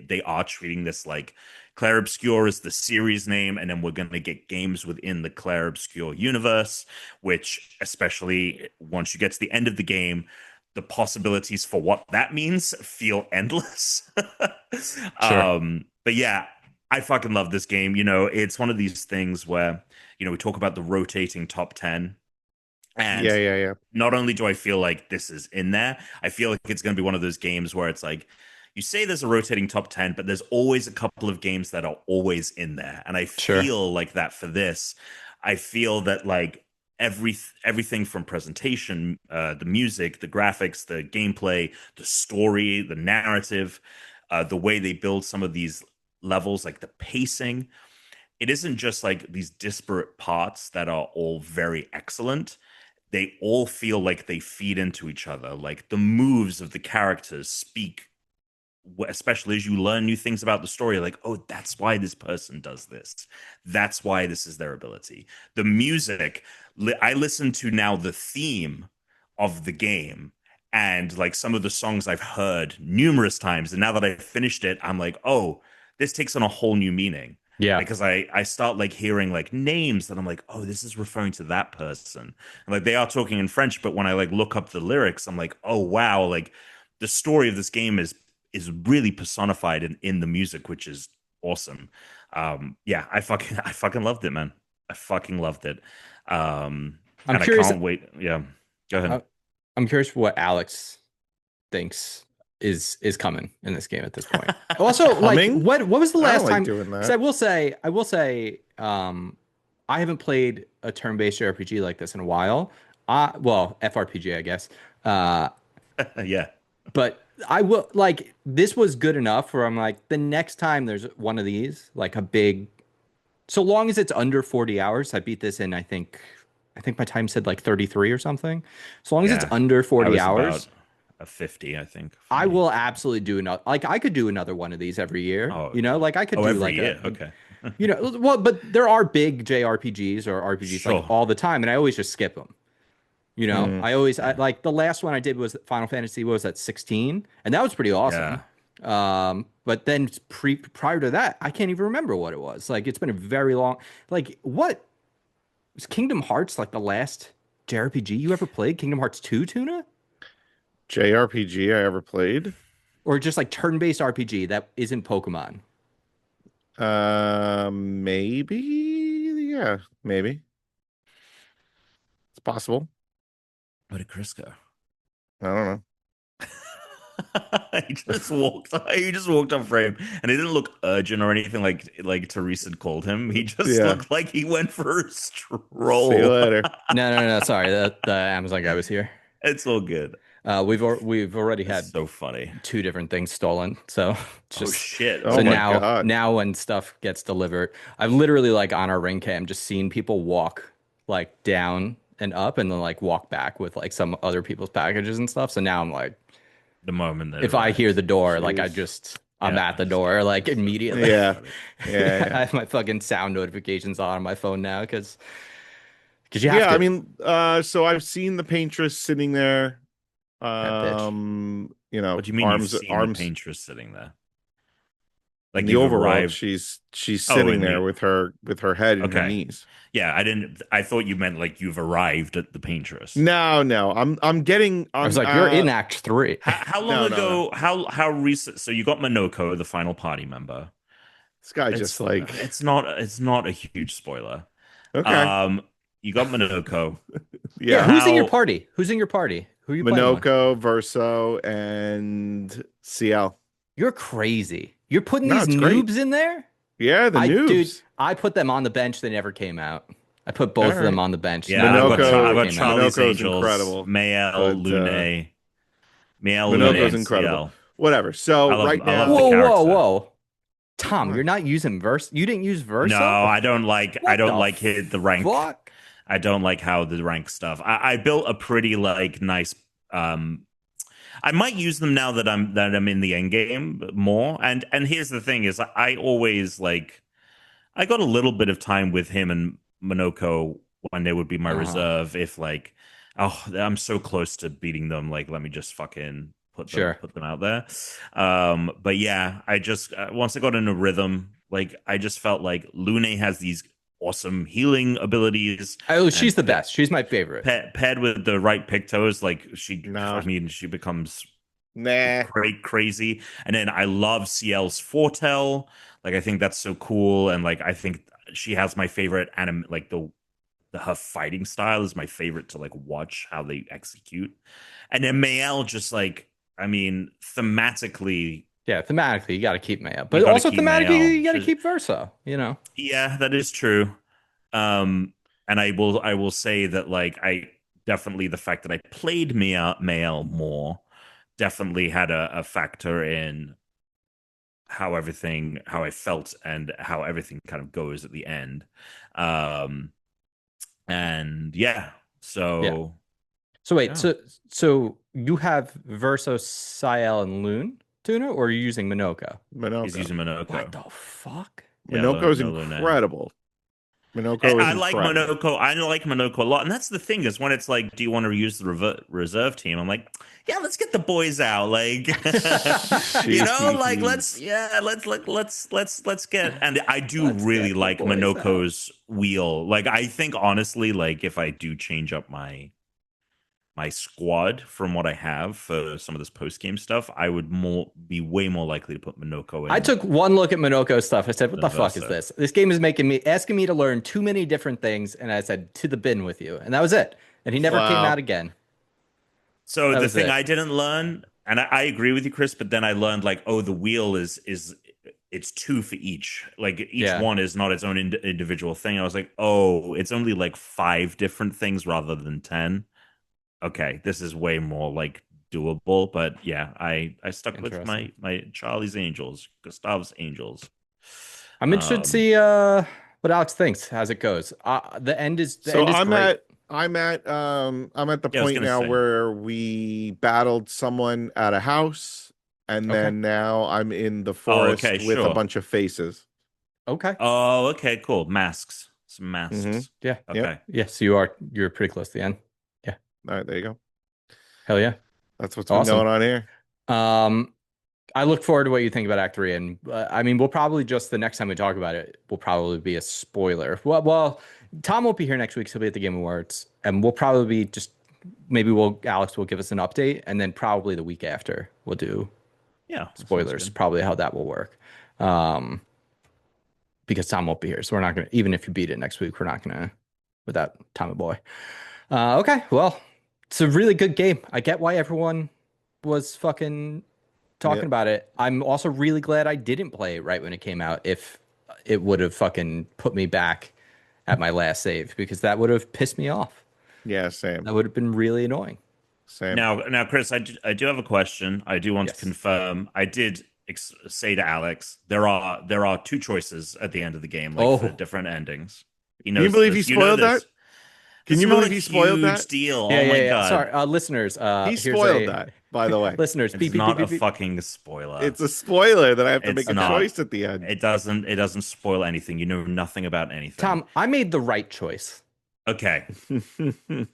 they are treating this like Claire Obscure is the series name, and then we're going to get games within the Claire Obscure universe, which, especially once you get to the end of the game, the possibilities for what that means feel endless. Sure. But yeah, I fucking love this game. It's one of these things where, we talk about the rotating top 10. And yeah. not only do I feel like this is in there, I feel like it's going to be one of those games where it's like, you say there's a rotating top 10, but there's always a couple of games that are always in there. And I Sure. feel like that for this. I feel that like everything from presentation, the music, the graphics, the gameplay, the story, the narrative, the way they build some of these levels, like the pacing, it isn't just like these disparate parts that are all very excellent. They all feel like they feed into each other. Like the moves of the characters speak, especially as you learn new things about the story, like, oh, that's why this person does this. That's why this is their ability. The music, I listen to now the theme of the game and like some of the songs I've heard numerous times. And now that I've finished it, I'm like, oh, this takes on a whole new meaning. Yeah. Because I start like hearing like names that I'm like, oh, this is referring to that person. And like they are talking in French, but when I like look up the lyrics, I'm like, oh wow, like the story of this game is really personified in the music, which is awesome. Yeah, I fucking loved it, man. I fucking loved it. I'm And I curious. can't wait. Yeah, go ahead. I'm curious what Alex thinks is coming in this game at this point. Also, like what was the last time? Doing that. Because I will say, I haven't played a turn-based RPG like this in a while. Well, FRPG, I guess. Yeah. But I will like this was good enough where I'm like, the next time there's one of these, like a big, so long as it's under 40 hours, I beat this in I think my time said like 33 or something. So long as it's under 40 hours, a 50, I think. I will absolutely do another. Like I could do another one of these every year. Oh, you know, like I could do every like year. Okay. You know, well, but there are big JRPGs or RPGs like all the time, and I always just skip them. You know, I like the last one I did was Final Fantasy. What was that, 16? And that was pretty awesome. Yeah. But then prior to that, I can't even remember what it was. Like it's been a very long. Like what was Kingdom Hearts like the last JRPG you ever played? Kingdom Hearts 2, Tuna? JRPG I ever played? Or just like turn-based RPG that isn't Pokemon? Maybe. Yeah, maybe. It's possible. Where did Chris go? I don't know. He just walked off frame, and he didn't look urgent or anything like Teresa called him. He just looked like he went for a stroll. See you later. No. Sorry, the Amazon guy was here. It's all good. We've already had so funny 2 different things stolen. So just, oh shit! So now when stuff gets delivered, I've literally like on our ring cam just seen people walk like down and up and then like walk back with like some other people's packages and stuff. So now I'm like, the moment that if I hear the door, like I'm at the door like immediately. Yeah. I have my fucking sound notifications on my phone now because you have to. I mean, so I've seen the paintress sitting there. You know, what do you mean arms the paintress sitting there? Like in the overworld, she's sitting there with her head in her knees. Yeah, I thought you meant like you've arrived at the paintress. No. I'm getting. I was like, you're in Act 3. How long ago? No. How recent? So you got Monoko, the final party member. This guy just like it's not a huge spoiler. Okay. You got Monoko. Yeah. Who's in your party? Who are you playing? Monoko, Verso, and CL. You're crazy. You're putting these noobs in there? Yeah, the noobs. Dude, I put them on the bench. They never came out. I put both of them on the bench. Yeah, I've got Charlie's Angels, incredible. Mael, Lune. Monoko's incredible. Whatever. So now, whoa. Tom, you're not using Verse. You didn't use Verso? No, I don't like the rank. Fuck? I don't like how the rank stuff. I built a pretty like nice. I might use them now that I'm in the end game more. And here's the thing: is I always like I got a little bit of time with him and Monoko when they would be my reserve. If like, oh, I'm so close to beating them. Like, let me just fucking put them out there. But yeah, I just once I got in a rhythm, like I just felt like Lune has these awesome healing abilities. Oh, she's the best. She's my favorite. Paired with the right Pictos, like she becomes crazy. And then I love CL's Foretell. Like I think that's so cool. And like I think she has my favorite like her fighting style is my favorite to like watch how they execute. And then Mael just like, I mean, thematically. Yeah, thematically, you got to keep Mael. But also thematically, you got to keep Verso, you know? Yeah, that is true. And I will say that, like, I definitely, the fact that I played Mael more definitely had a factor in how I felt and how everything kind of goes at the end. And yeah, so... Yeah. So wait, so you have Verso, Ciel, and Lune? Tuna, or are you using Monoko? He's using Monoko. What the fuck? Monoko's incredible. I like Monoko a lot, and that's the thing is when it's like, do you want to use the reserve team? I'm like, yeah, let's get the boys out, like, you know, like let's get. And I do really like Monoko's wheel. Like, I think honestly, like if I do change up my my squad from what I have for some of this post game stuff, I would be way more likely to put Minoko in. I took one look at Minoko's stuff. I said, "What the fuck is this? This game is asking me to learn too many different things." And I said, "To the bin with you," and that was it. And he never came out again. So the thing I didn't learn, and I agree with you, Chris, but then I learned like, oh, the wheel is it's 2 for each. Like each one is not its own individual thing. I was like, oh, it's only like 5 different things rather than 10. Okay, this is way more like doable. But yeah, I stuck with my Charlie's Angels, Gustav's Angels. I'm interested to see what Alex thinks as it goes. The end is great. I'm at the point now where we battled someone at a house, and then now I'm in the forest with a bunch of faces. Okay. Oh, okay, cool. Masks. Some masks. Mm-hmm. Yeah. Okay. Yeah, so you're pretty close to the end. Yeah. All right, there you go. Hell yeah. That's what's been going on here. I look forward to what you think about Act 3, and I mean, we'll probably just the next time we talk about it will probably be a spoiler. Well, Tom won't be here next week, so he'll be at the Game Awards, and we'll probably be Alex will give us an update, and then probably the week after we'll do spoilers. Probably how that will work, because Tom won't be here, so we're not gonna, even if you beat it next week, we're not gonna without Tommy Boy. Okay, well, it's a really good game. I get why everyone was fucking talking about it. I'm also really glad I didn't play it right when it came out. If it would have fucking put me back at my last save, because that would have pissed me off. Yeah, same. That would have been really annoying. Same. Now, Chris, I do have a question. I do want to confirm. I did say to Alex, there are 2 choices at the end of the game, like for different endings. Can you believe he spoiled that? Can you believe he spoiled that? Deal. Yeah, oh my god! Sorry, listeners. He spoiled that, by the way. Listeners, it's not a fucking spoiler. It's a spoiler that I have to make a choice at the end. It doesn't spoil anything. You know nothing about anything. Tom, I made the right choice. Okay,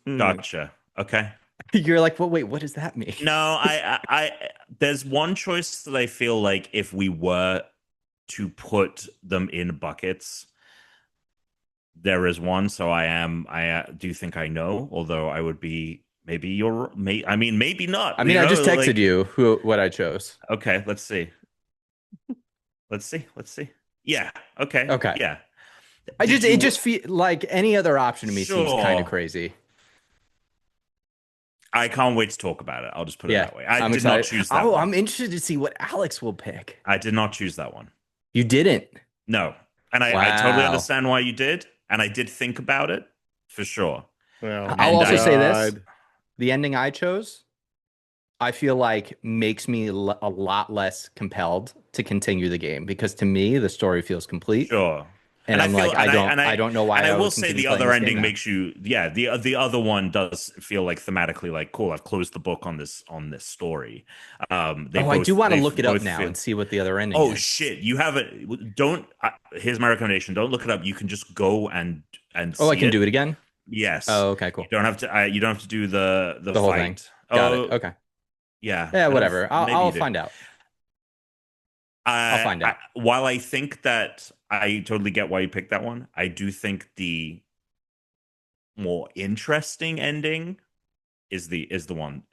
gotcha. Okay. You're like, well, wait, what does that mean? No, I there's one choice that I feel like if we were to put them in buckets, there is one. So I do think I know, although I would be maybe maybe not. I mean, I just texted you what I chose. Okay, let's see. Let's see. Yeah. Okay. Yeah. It just feel like any other option to me seems kind of crazy. I can't wait to talk about it. I'll just put it that way. I did not choose that. Oh, I'm interested to see what Alex will pick. I did not choose that one. You didn't? No. And I totally understand why you did. And I did think about it for sure. Well, I'll also say this. The ending I chose, I feel like makes me a lot less compelled to continue the game, because to me, the story feels complete. Sure. And I'm like, I don't know why. And I will say the other ending makes you, the other one does feel like thematically like, cool, I've closed the book on this story. I do want to look it up now and see what the other ending is. Oh shit, you have it. Here's my recommendation. Don't look it up. You can just go and see I can do it again? Yes. Oh, okay, cool. You don't have to do the whole thing. Got it. Okay. Yeah. Yeah, whatever. I'll find out. I'll find out. While I think that I totally get why you picked that one, I do think the more interesting ending is the other one.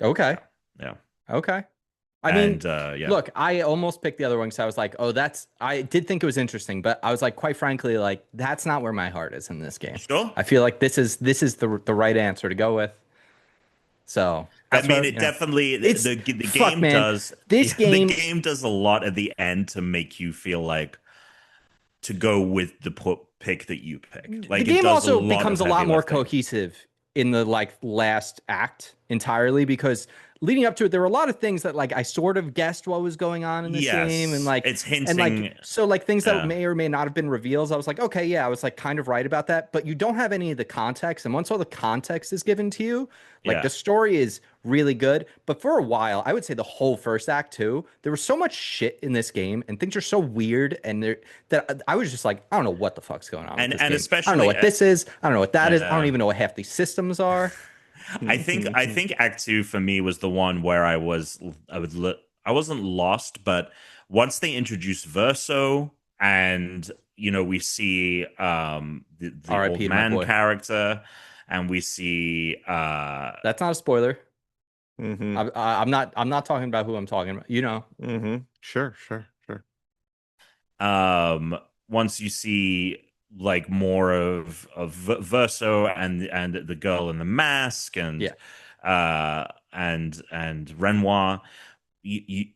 Okay. Yeah. Okay. I mean, look, I almost picked the other one because I was like, I did think it was interesting, but I was like, quite frankly, like, that's not where my heart is in this game. Sure. I feel like this is the right answer to go with. So definitely the game does. The game does a lot at the end to make you feel like to go with the pick that you picked. Like, the game also becomes a lot more cohesive in the last act entirely, because leading up to it, there were a lot of things that I sort of guessed what was going on in this game, and it's hinting, and things that may or may not have been reveals. I was like, okay, yeah, I was kind of right about that, but you don't have any of the context, and once all the context is given to you, the story is really good. But for a while, I would say the whole first act too, there was so much shit in this game, and things are so weird, and that I was just like, I don't know what the fuck's going on. And I especially, don't know what this is. I don't know what that is. I don't even know what half these systems are. I think Act 2 for me was the one where I wasn't lost, but once they introduced Verso, and we see the old man character, and we see That's not a spoiler. Mm-hmm. I'm not talking about who I'm talking about. You know. Mm-hmm. Sure. once you see like more of Verso and the girl in the mask Yeah. And Renoir, you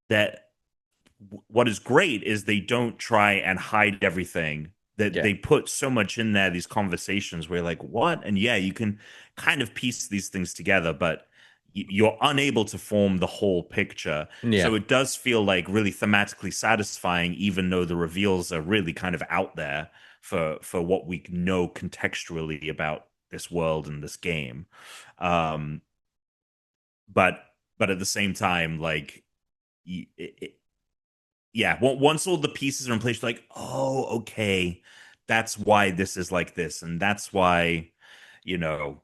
that what is great is they don't try and hide everything. That Yeah. they put so much in there, these conversations where you're like, what? And yeah, you can kind of piece these things together, but you're unable to form the whole picture. Yeah. So it does feel like really thematically satisfying, even though the reveals are really kind of out there for what we know contextually about this world and this game. Um, but at the same time, like, yeah, once all the pieces are in place, you're like, oh, okay, that's why this is like this, and that's why, you know,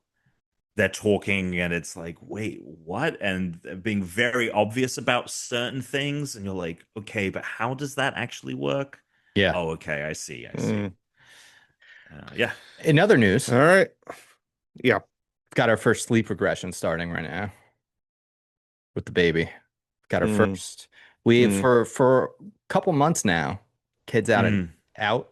they're talking, and it's like, wait, what? And being very obvious about certain things, and you're like, okay, but how does that actually work? Yeah. Oh, okay, I see. Yeah. In other news, All right. Yeah. got our first sleep regression starting right now with the baby. Got our first. We for a couple months now, kids out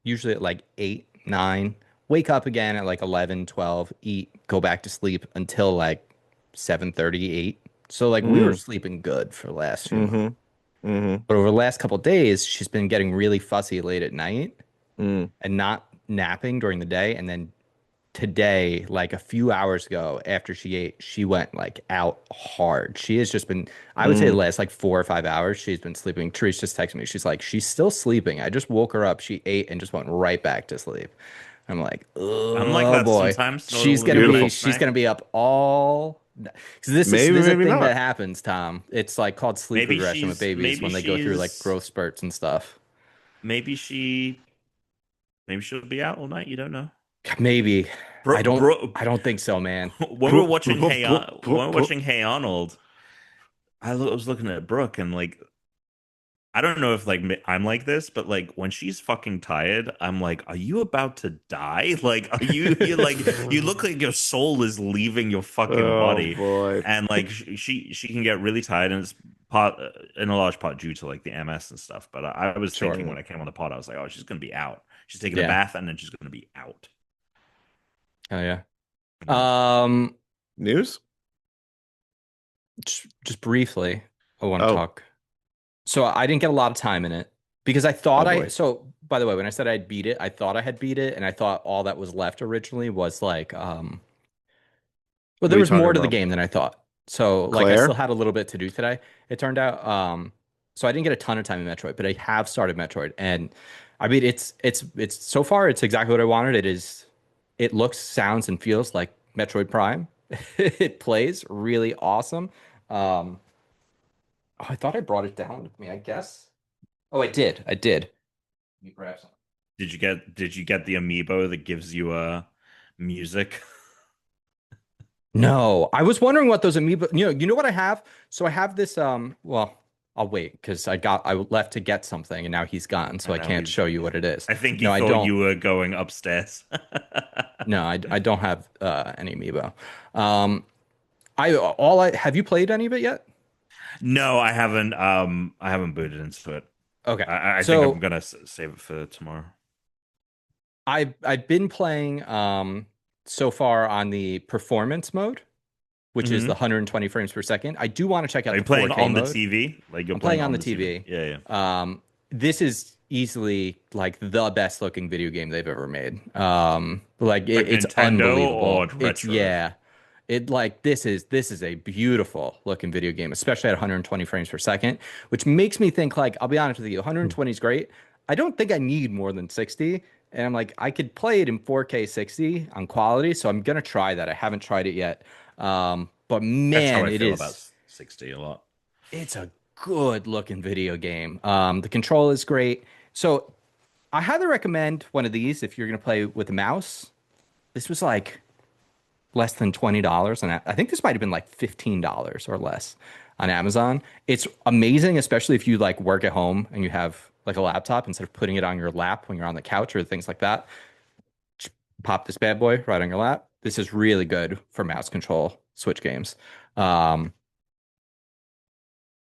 usually at like 8, 9, wake up again at like 11, 12, eat, go back to sleep until like 7:30, 8. So like we were sleeping good for the last few months. But over the last couple of days, she's been getting really fussy late at night and not napping during the day. And then today, like a few hours ago, after she ate, she went like out hard. She has just been, I would say the last like 4 or 5 hours, she's been sleeping. Therese just texted me. She's like, she's still sleeping. I just woke her up. She ate and just went right back to sleep. I'm like, oh, I'm like that boy. sometimes. She's gonna be up all. Because this is a thing that happens, Tom. It's like called sleep regression with babies when they go through like growth spurts and stuff. Maybe she'll be out all night. You don't know. Maybe. I don't think so, man. When we're watching Hey Arnold, I was looking at Brooke and like, I don't know if like I'm like this, but like when she's fucking tired, I'm like, are you about to die? Like, you like, you look like your soul is leaving your fucking body. Boy. And like she can get really tired, and it's in a large part due to like the MS and stuff. But I was thinking when I came on the pod, I was like, oh, she's gonna be out. She's taking a bath and then she's gonna be out. Oh yeah. News? Just briefly, I want to talk. So I didn't get a lot of time in it because I thought so by the way, when I said I'd beat it, I thought I had beat it, and I thought all that was left originally was like well, there was more to the game than I thought. So like I still had a little bit to do today, it turned out. So I didn't get a ton of time in Metroid, but I have started Metroid, and I mean it's so far it's exactly what I wanted. It looks, sounds, and feels like Metroid Prime. It plays really awesome. Oh, I thought I brought it down with me, I guess. Oh, I did. Let me grab some. Did you get the amiibo that gives you music? No, I was wondering what those amiibo, you know what I have? So I have this well, I'll wait because I left to get something and now he's gone, so I can't show you what it is. I think I thought you were going upstairs. No, I don't have any amiibo. Have you played any of it yet? No, I haven't. I haven't booted into it. Okay, I think I'm gonna save it for tomorrow. I've been playing so far on the performance mode, which is the 120 frames per second. I do want to check out. Are you playing 4K on mode. The TV? Like you're I'm playing on the TV. Yeah. This is easily like the best looking video game they've ever made. Like it's Nintendo unbelievable. Or retro? It like this is a beautiful looking video game, especially at 120 frames per second, which makes me think like I'll be honest with you, 120 is great. I don't think I need more than 60. And I'm like, I could play it in 4K 60 on quality, so I'm gonna try that. I haven't tried it yet. But man, that's how I feel about 60 a lot. It's a good looking video game. The control is great. So I highly recommend one of these if you're gonna play with a mouse. This was like less than $20, and I think this might have been like $15 or less on Amazon. It's amazing, especially if you like work at home and you have like a laptop instead of putting it on your lap when you're on the couch or things like that. pop this bad boy right on your lap. This is really good for mouse control Switch games. Um,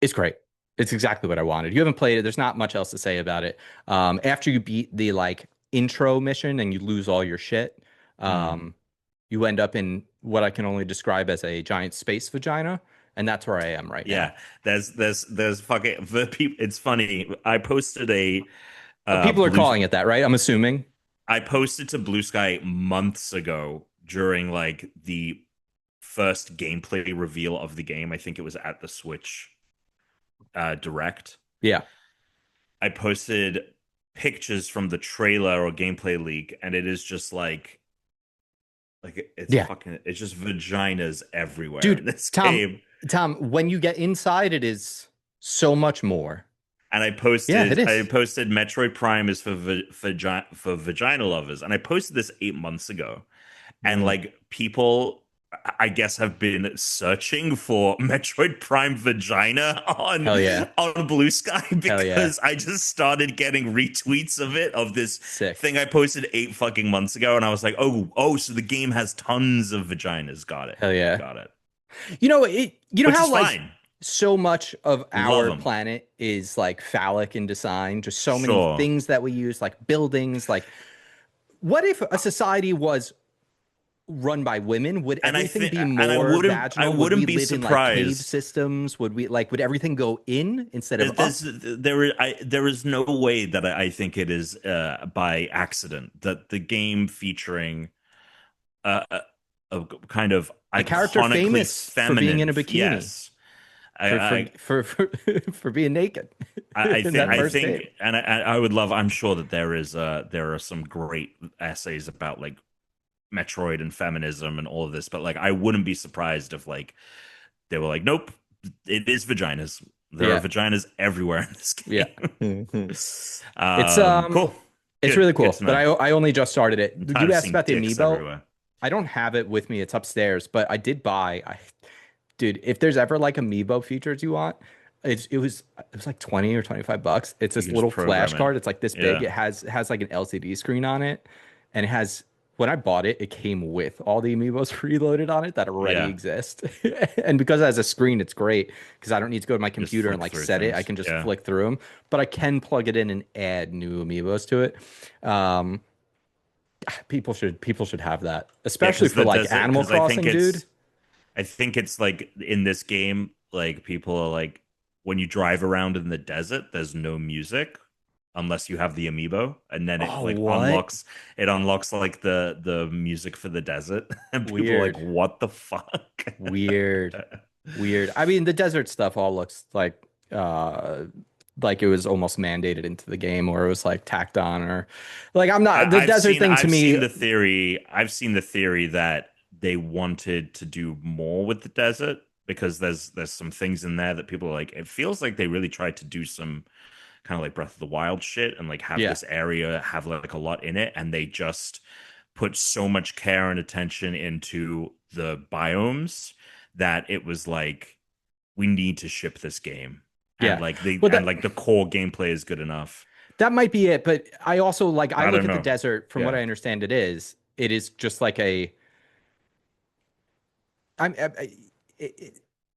it's great. It's exactly what I wanted. You haven't played it. There's not much else to say about it. After you beat the like intro mission and you lose all your shit, you end up in what I can only describe as a giant space vagina, and that's where I am right now. There's fucking the people. It's funny. I posted a people are calling it that, right? I'm assuming. I posted to Blue Sky months ago during like the first gameplay reveal of the game. I think it was at the Switch Direct. Yeah. I posted pictures from the trailer or gameplay leak, and it is just like it's just vaginas everywhere. Dude, in this game. Tom, when you get inside, it is so much more. And I posted Metroid Prime is for vagina lovers, and I posted this 8 months ago, and like people, I guess, have been searching for Metroid Prime vagina on Blue Sky because I just started getting retweets of it, of this thing I posted 8 fucking months ago, and I was like, oh, so the game has tons of vaginas. Got it. Hell yeah. Got it. You know how like fine. So much of our planet is like phallic in design, just so many things that we use, like buildings. Like, what if a society was run by women? Would everything be more vaginal? I wouldn't be surprised. In, like, cave systems? Would everything go in instead of up? There is no way that I think it is by accident that the game featuring a kind of a character famous for being in a bikini. Yes. For being naked. I think, and I would love. I'm sure that there are some great essays about like Metroid and feminism and all of this, but like I wouldn't be surprised if like they were like, nope, it is vaginas. There are vaginas everywhere in this game. Yeah, it's cool. It's really cool. But I only just started it. You asked about the amiibo. Everywhere. I don't have it with me. It's upstairs, but I did buy. Dude, if there's ever like amiibo features you want, it was like $20 or $25. It's this little flash card. It's like this big. It has like an LCD screen on it, and it has. When I bought it, it came with all the amiibos preloaded on it that already exist. And because it has a screen, it's great because I don't need to go to my computer and like set it. I can just flick through them, but I can plug it in and add new amiibos to it. People should have that, especially for like Animal Crossing, dude. I think it's like in this game, like people are like, when you drive around in the desert, there's no music unless you have the amiibo, and then it unlocks like the music for the desert, and people are like, what the fuck? Weird. I mean, the desert stuff all looks like it was almost mandated into the game, or it was like tacked on, or like I've seen the theory that they wanted to do more with the desert because there's some things in there that people are like, it feels like they really tried to do some kind of like Breath of the Wild shit and like have this area have like a lot in it, and they just put so much care and attention into the biomes that it was like, we need to ship this game. And like the core gameplay is good enough. That might be it, but I also look at the desert. From what I understand, it is just like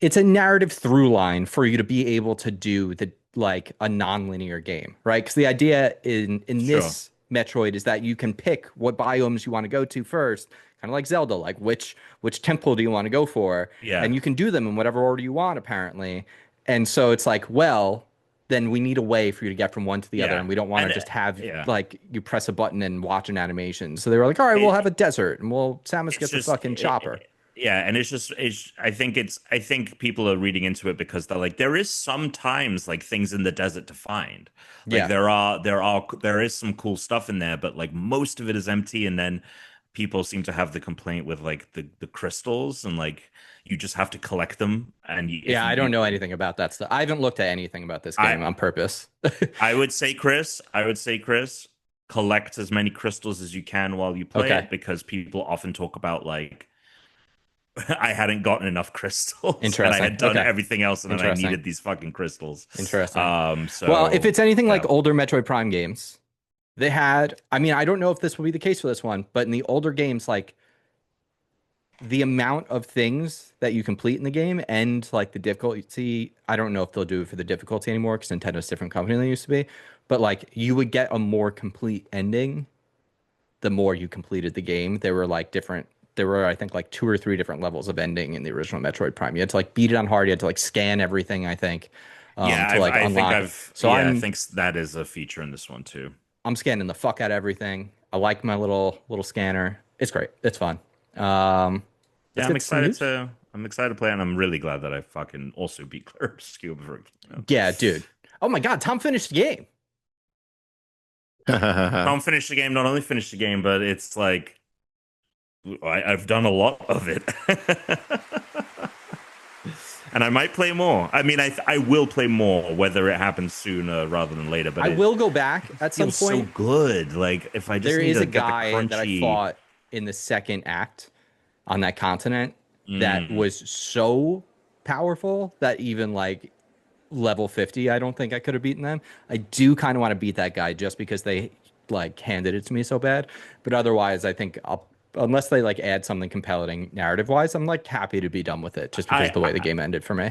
it's a narrative through line for you to be able to do like a non-linear game, right? Because the idea in this Metroid is that you can pick what biomes you want to go to first, kind of like Zelda, like which temple do you want to go for, and you can do them in whatever order you want, apparently. And so it's like, well, then we need a way for you to get from one to the other, and we don't want to just have like you press a button and watch an animation. So they were like, all right, we'll have a desert, and Samus gets a fucking chopper. And I think people are reading into it because they're like, there is sometimes like things in the desert to find. Like there is some cool stuff in there, but like most of it is empty. And then people seem to have the complaint with like the crystals, and like you just have to collect them. And I don't know anything about that stuff. I haven't looked at anything about this game on purpose. I would say, Chris, collect as many crystals as you can while you play it, because people often talk about like, I hadn't gotten enough crystals. Interesting. And I had done everything else, and then I needed these fucking crystals. Interesting. Well, if it's anything like older Metroid Prime games, They had, I mean, I don't know if this will be the case for this one, but in the older games, like the amount of things that you complete in the game and like the difficulty, I don't know if they'll do it for the difficulty anymore because Nintendo's a different company than they used to be, but like you would get a more complete ending the more you completed the game. There were like there were, I think, like 2 or 3 different levels of ending in the original Metroid Prime. You had to like beat it on hard. You had to like scan everything, I think, to like unlock it. So I think that is a feature in this one too. I'm scanning the fuck out of everything. I like my little scanner. It's great. It's fun. I'm excited to play, and I'm really glad that I fucking also beat Claire before. Yeah, dude. Oh my god, Tom finished the game. Tom finished the game. Not only finished the game, but it's like I've done a lot of it. And I might play more. I mean, I will play more, whether it happens sooner rather than later. But I will go back at some point. So good. Like if I just there need is to a get the guy crunchy... that I fought in the second act on that continent that was so powerful that even like level 50, I don't think I could have beaten them. I do kind of want to beat that guy just because they like handed it to me so bad. But otherwise, I think unless they like add something compelling narrative wise, I'm like happy to be done with it just because of the way the game ended for me.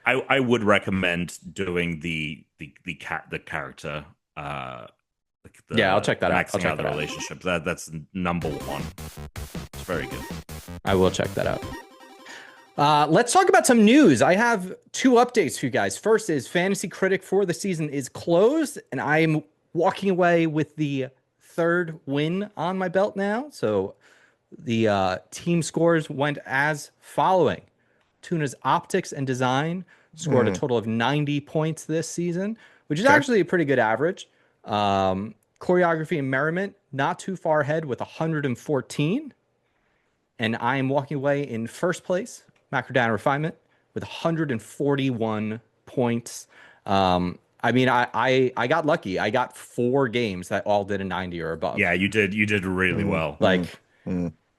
I would recommend doing the character. I'll check that out. I'll check out the relationship. That's number 1. It's very good. I will check that out. Let's talk about some news. I have 2 updates for you guys. First is Fantasy Critic for the season is closed, and I'm walking away with the 3rd win on my belt now. So the team scores went as following. Tuna's optics and design scored a total of 90 points this season, which is actually a pretty good average. Choreography and merriment, not too far ahead with 114. And I am walking away in first place, Macrodata Refinement, with 141 points. I mean, I got lucky. I got 4 games that all did a 90 or above. Yeah, you did really well. Like,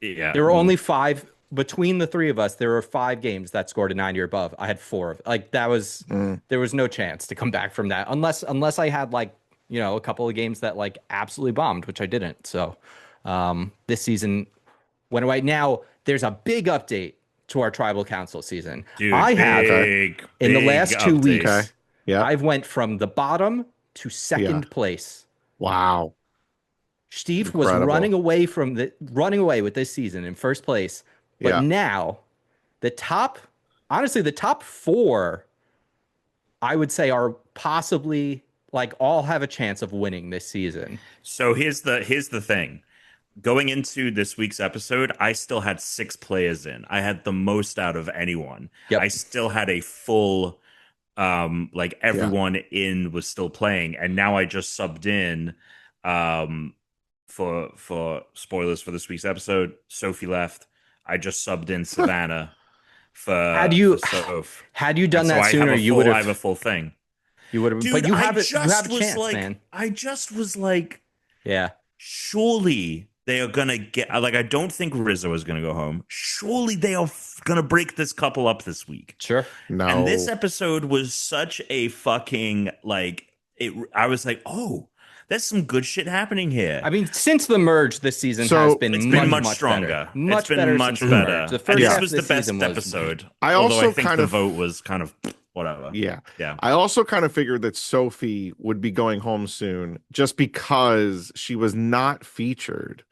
yeah, there were only 5 between the 3 of us. There were 5 games that scored a 90 or above. I had 4 of like that was there was no chance to come back from that unless I had like, you know, a couple of games that like absolutely bombed, which I didn't. So this season went away. Now there's a big update to our tribal council season. Dude, I have in the last 2 weeks. Yeah, I've went from the bottom to second place. Wow. Steve was running away with this season in first place. But now the top 4, I would say, are possibly like all have a chance of winning this season. So here's the thing. Going into this week's episode, I still had 6 players in. I had the most out of anyone. Yep. I still had a full like everyone in was still playing, and now I just subbed in for spoilers for this week's episode. Sophie left. I just subbed in Savannah for had you done that sooner, you would have a full thing. You would have, but you have a chance, like, man. I just was like, yeah, surely they are gonna get, like, I don't think Rizzo is gonna go home. Surely they are gonna break this couple up this week. Sure. No. And this episode was such a fucking like it. I was like, oh, there's some good shit happening here. I mean, since the merge, this season has been much stronger. Better. It's been much better. The first this was the best episode. I also think the vote was kind of whatever. Yeah. Yeah. I also kind of figured that Sophie would be going home soon just because she was not featured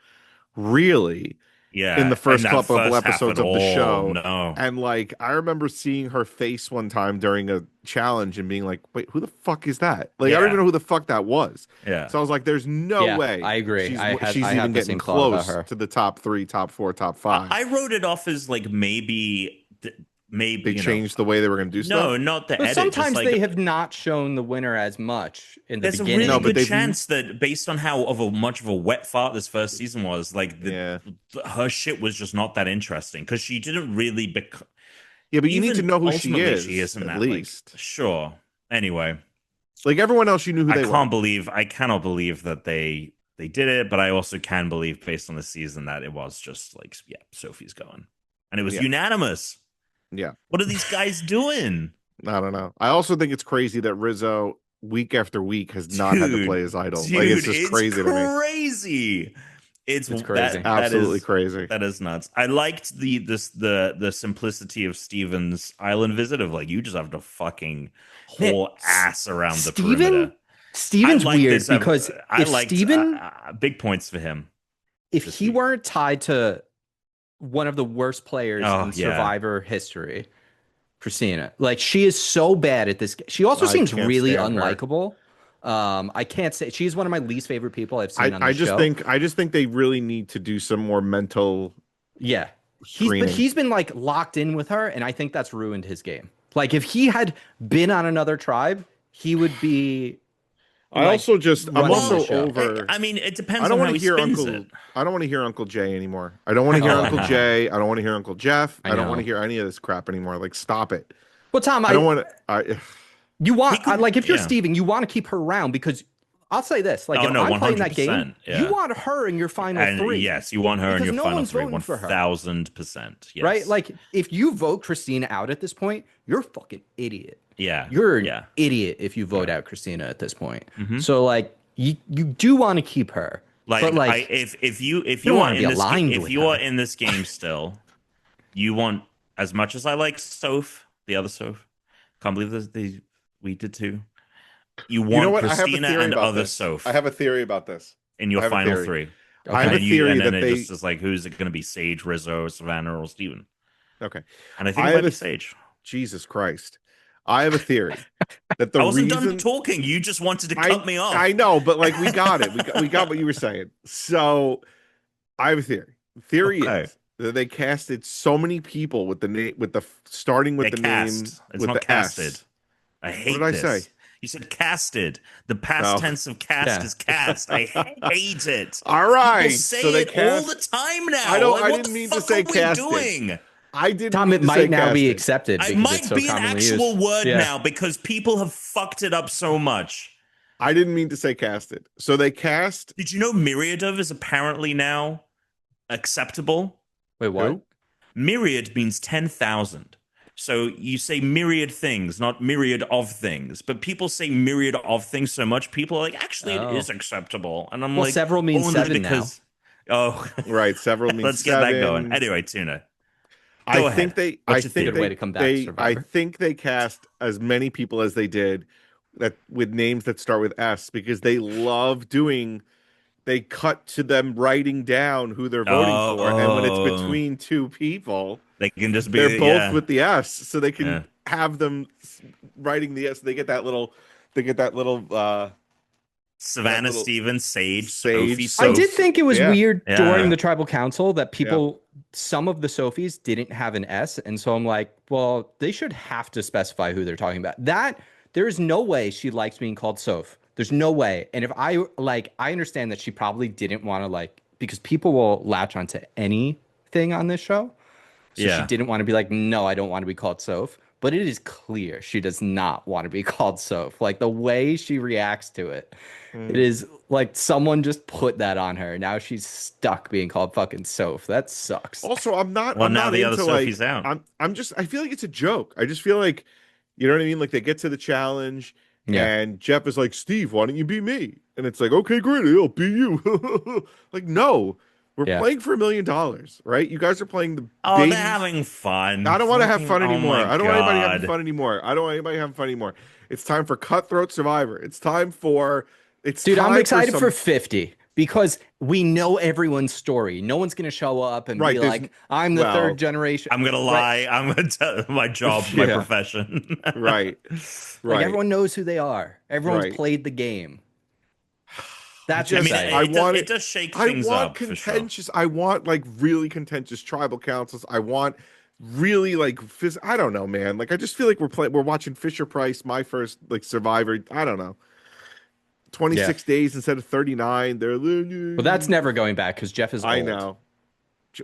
really in the first couple of episodes of the show. No. And like, I remember seeing her face one time during a challenge and being like, wait, who the fuck is that? Like, I don't even know who the fuck that was. Yeah. So I was like, there's no way. I agree. She's even getting close to the top 3, top 4, top 5. I wrote it off as like maybe they changed the way they were going to do stuff. No, not the edit. Sometimes they have not shown the winner as much in the beginning. There's a really good chance that based on how much of a wet fart this first season was, like her shit was just not that interesting because she didn't really become. Yeah, but you need to know who she is. She isn't at that, least. Like, sure. Anyway, like everyone else, you knew who they were. I cannot believe that they did it, but I also can believe based on the season that it was just like, yeah, Sophie's going, and it was unanimous. Yeah. What are these guys doing? I don't know. I also think it's crazy that Rizzo week after week has not had to play as idol. Dude, like it's just crazy to me. Crazy. It's crazy. Absolutely crazy. That is nuts. I liked the simplicity of Steven's island visit of like you just have to fucking haul ass around the perimeter. Steven's weird because I liked Steven, big points for him. If he weren't tied to one of the worst players in Survivor history, Christina, like she is so bad at this. She also seems really unlikable. I can't say she's one of my least favorite people I've seen on the show. I just think they really need to do some more mental. Yeah, he's been like locked in with her, and I think that's ruined his game. Like if he had been on another tribe, he would be. I'm also over. I mean, it depends on how he spins it. I don't want to hear Uncle Jay anymore. I don't want to hear Uncle Jay. I don't want to hear Uncle Jeff. I don't want to hear any of this crap anymore. Like, stop it. Well, Tom, I don't want to. You want like if you're Steven, you want to keep her around because I'll say this: like if I'm playing that game, you want her in your final three. Yes, you want her in your final three. 1,000%. Yes. Right? Like if you vote Christina out at this point, you're a fucking idiot. Yeah, you're an idiot if you vote out Christina at this point. So like you do want to keep her. But like if you want to be aligned if you are in this game still, you want as much as I like Soph, the other Soph. Can't believe we did too. You want Christina and other Soph. I have a theory about this. In your final three. Okay. I have a theory that it just is like, who's it going to be? Sage, Rizzo, Savannah, or Steven? Okay. And I think it might be Sage. Jesus Christ. I have a theory that I wasn't done talking. You just wanted to cut me off. I know, but like we got it. We got what you were saying. So I have a theory. Theory is that they casted so many people with the name starting with the name. It's not casted. S. I hate what did I say? You said casted. The past tense of cast is cast. I hate it. All right. People say it all the time now. I didn't mean to say casted. Doing? I didn't. Tom, it might now be accepted. It might be an actual word now because people have fucked it up so much. I didn't mean to say casted. So they cast. Did you know myriad of is apparently now acceptable? Wait, what? Who? Myriad means 10,000. So you say myriad things, not myriad of things. But people say myriad of things so much, people are like, actually, it is acceptable. And I'm like, several means seven because, now. Oh, right. Several means Let's seven. get that going. Anyway, Tuna. I think they cast as many people as they did that with names that start with S because they love doing. They cut to them writing down who they're voting for, and when it's between two people, they can just be they're both with the S, so they can have them writing the S. They get that little. Savannah, Stevens, Sage. Sophie. I did think it was weird during the tribal council that people, some of the Sophies didn't have an S. And so I'm like, well, they should have to specify who they're talking about. There is no way she likes being called Soph. There's no way. And if I understand that she probably didn't want to because people will latch onto anything on this show. So she didn't want to be like, no, I don't want to be called Soph. But it is clear she does not want to be called Soph. Like the way she reacts to it, it is like someone just put that on her. Now she's stuck being called fucking Soph. That sucks. Also, I'm not. Well, I'm now not the into, other Sophie's out. I feel like it's a joke. I just feel like, you know what I mean? Like they get to the challenge, and Jeff is like, Steve, why don't you be me? And it's like, okay, great, I'll be you. Like, no. We're playing for $1 million, right? You guys are playing the. They're having fun. I don't want to have fun anymore. I don't want anybody having fun anymore. I don't want anybody having fun anymore. It's time for Cutthroat Survivor. It's time for. Dude, I'm excited for 50 because we know everyone's story. No one's gonna show up and be like, "I'm the third generation." I'm gonna lie. I'm gonna tell my job, my profession. Right. Like everyone knows who they are. Everyone's played the game. That's it does shake things up. Contentious. I want like really contentious tribal councils. I want really like I don't know, man. Like I just feel like we're watching Fisher Price, my first like Survivor. I don't know. 26 days instead of 39. Well, that's never going back because Jeff is old. I know.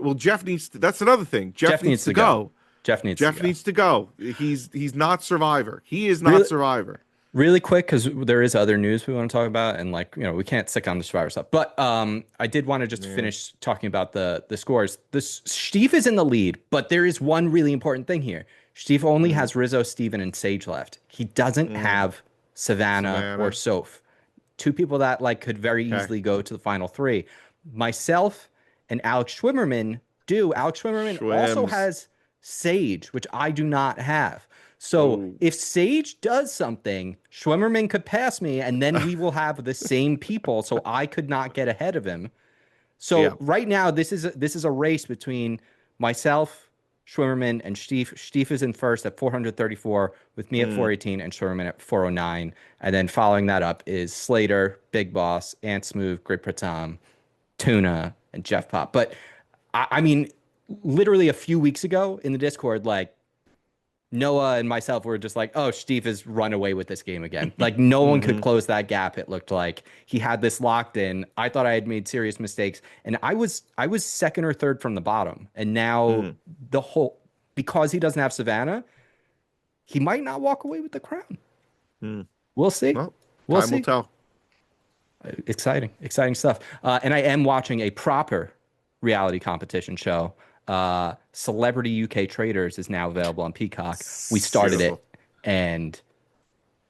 Well, Jeff needs to. That's another thing. Jeff needs to go. Jeff needs to go. He's not Survivor. He is not Survivor. Really quick, because there is other news we want to talk about, and we can't stick on the Survivor stuff. But I did want to just finish talking about the scores. Steve is in the lead, but there is one really important thing here. Steve only has Rizzo, Steven, and Sage left. He doesn't have Savannah, or Savannah. Soph. Two people that like could very Okay. easily go to the final three. Myself and Alex Schwimmerman do. Alex Schwimmerman also Schwims. has Sage, which I do not have. So Oh. if Sage does something, Schwimmerman could pass me, and then we will have the same people. So I could not get ahead of him. Yeah. So right now, this is a race between myself, Schwimmerman, and Stief. Stief is in first at 434, with me at Mm. 418 and Schwimmerman at 409. And then following that up is Slater, Big Boss, Ant Smooth, Great Pratam, Tuna, and Jeff Pop. But I mean, literally a few weeks ago in the Discord, like Noah and myself were just like, oh, Steve has run away with this game again. Like no one could Hmm. close that gap. It looked like he had this locked in. I thought I had made serious mistakes, and I was second or third from the bottom. And now Mm. the whole because he doesn't have Savannah, he might not walk away with the crown. Mm. We'll see. Well, We'll time will see. tell. Exciting stuff. And I am watching a proper reality competition show. Celebrity UK Traders is now available on Peacock. We started it, Beautiful. and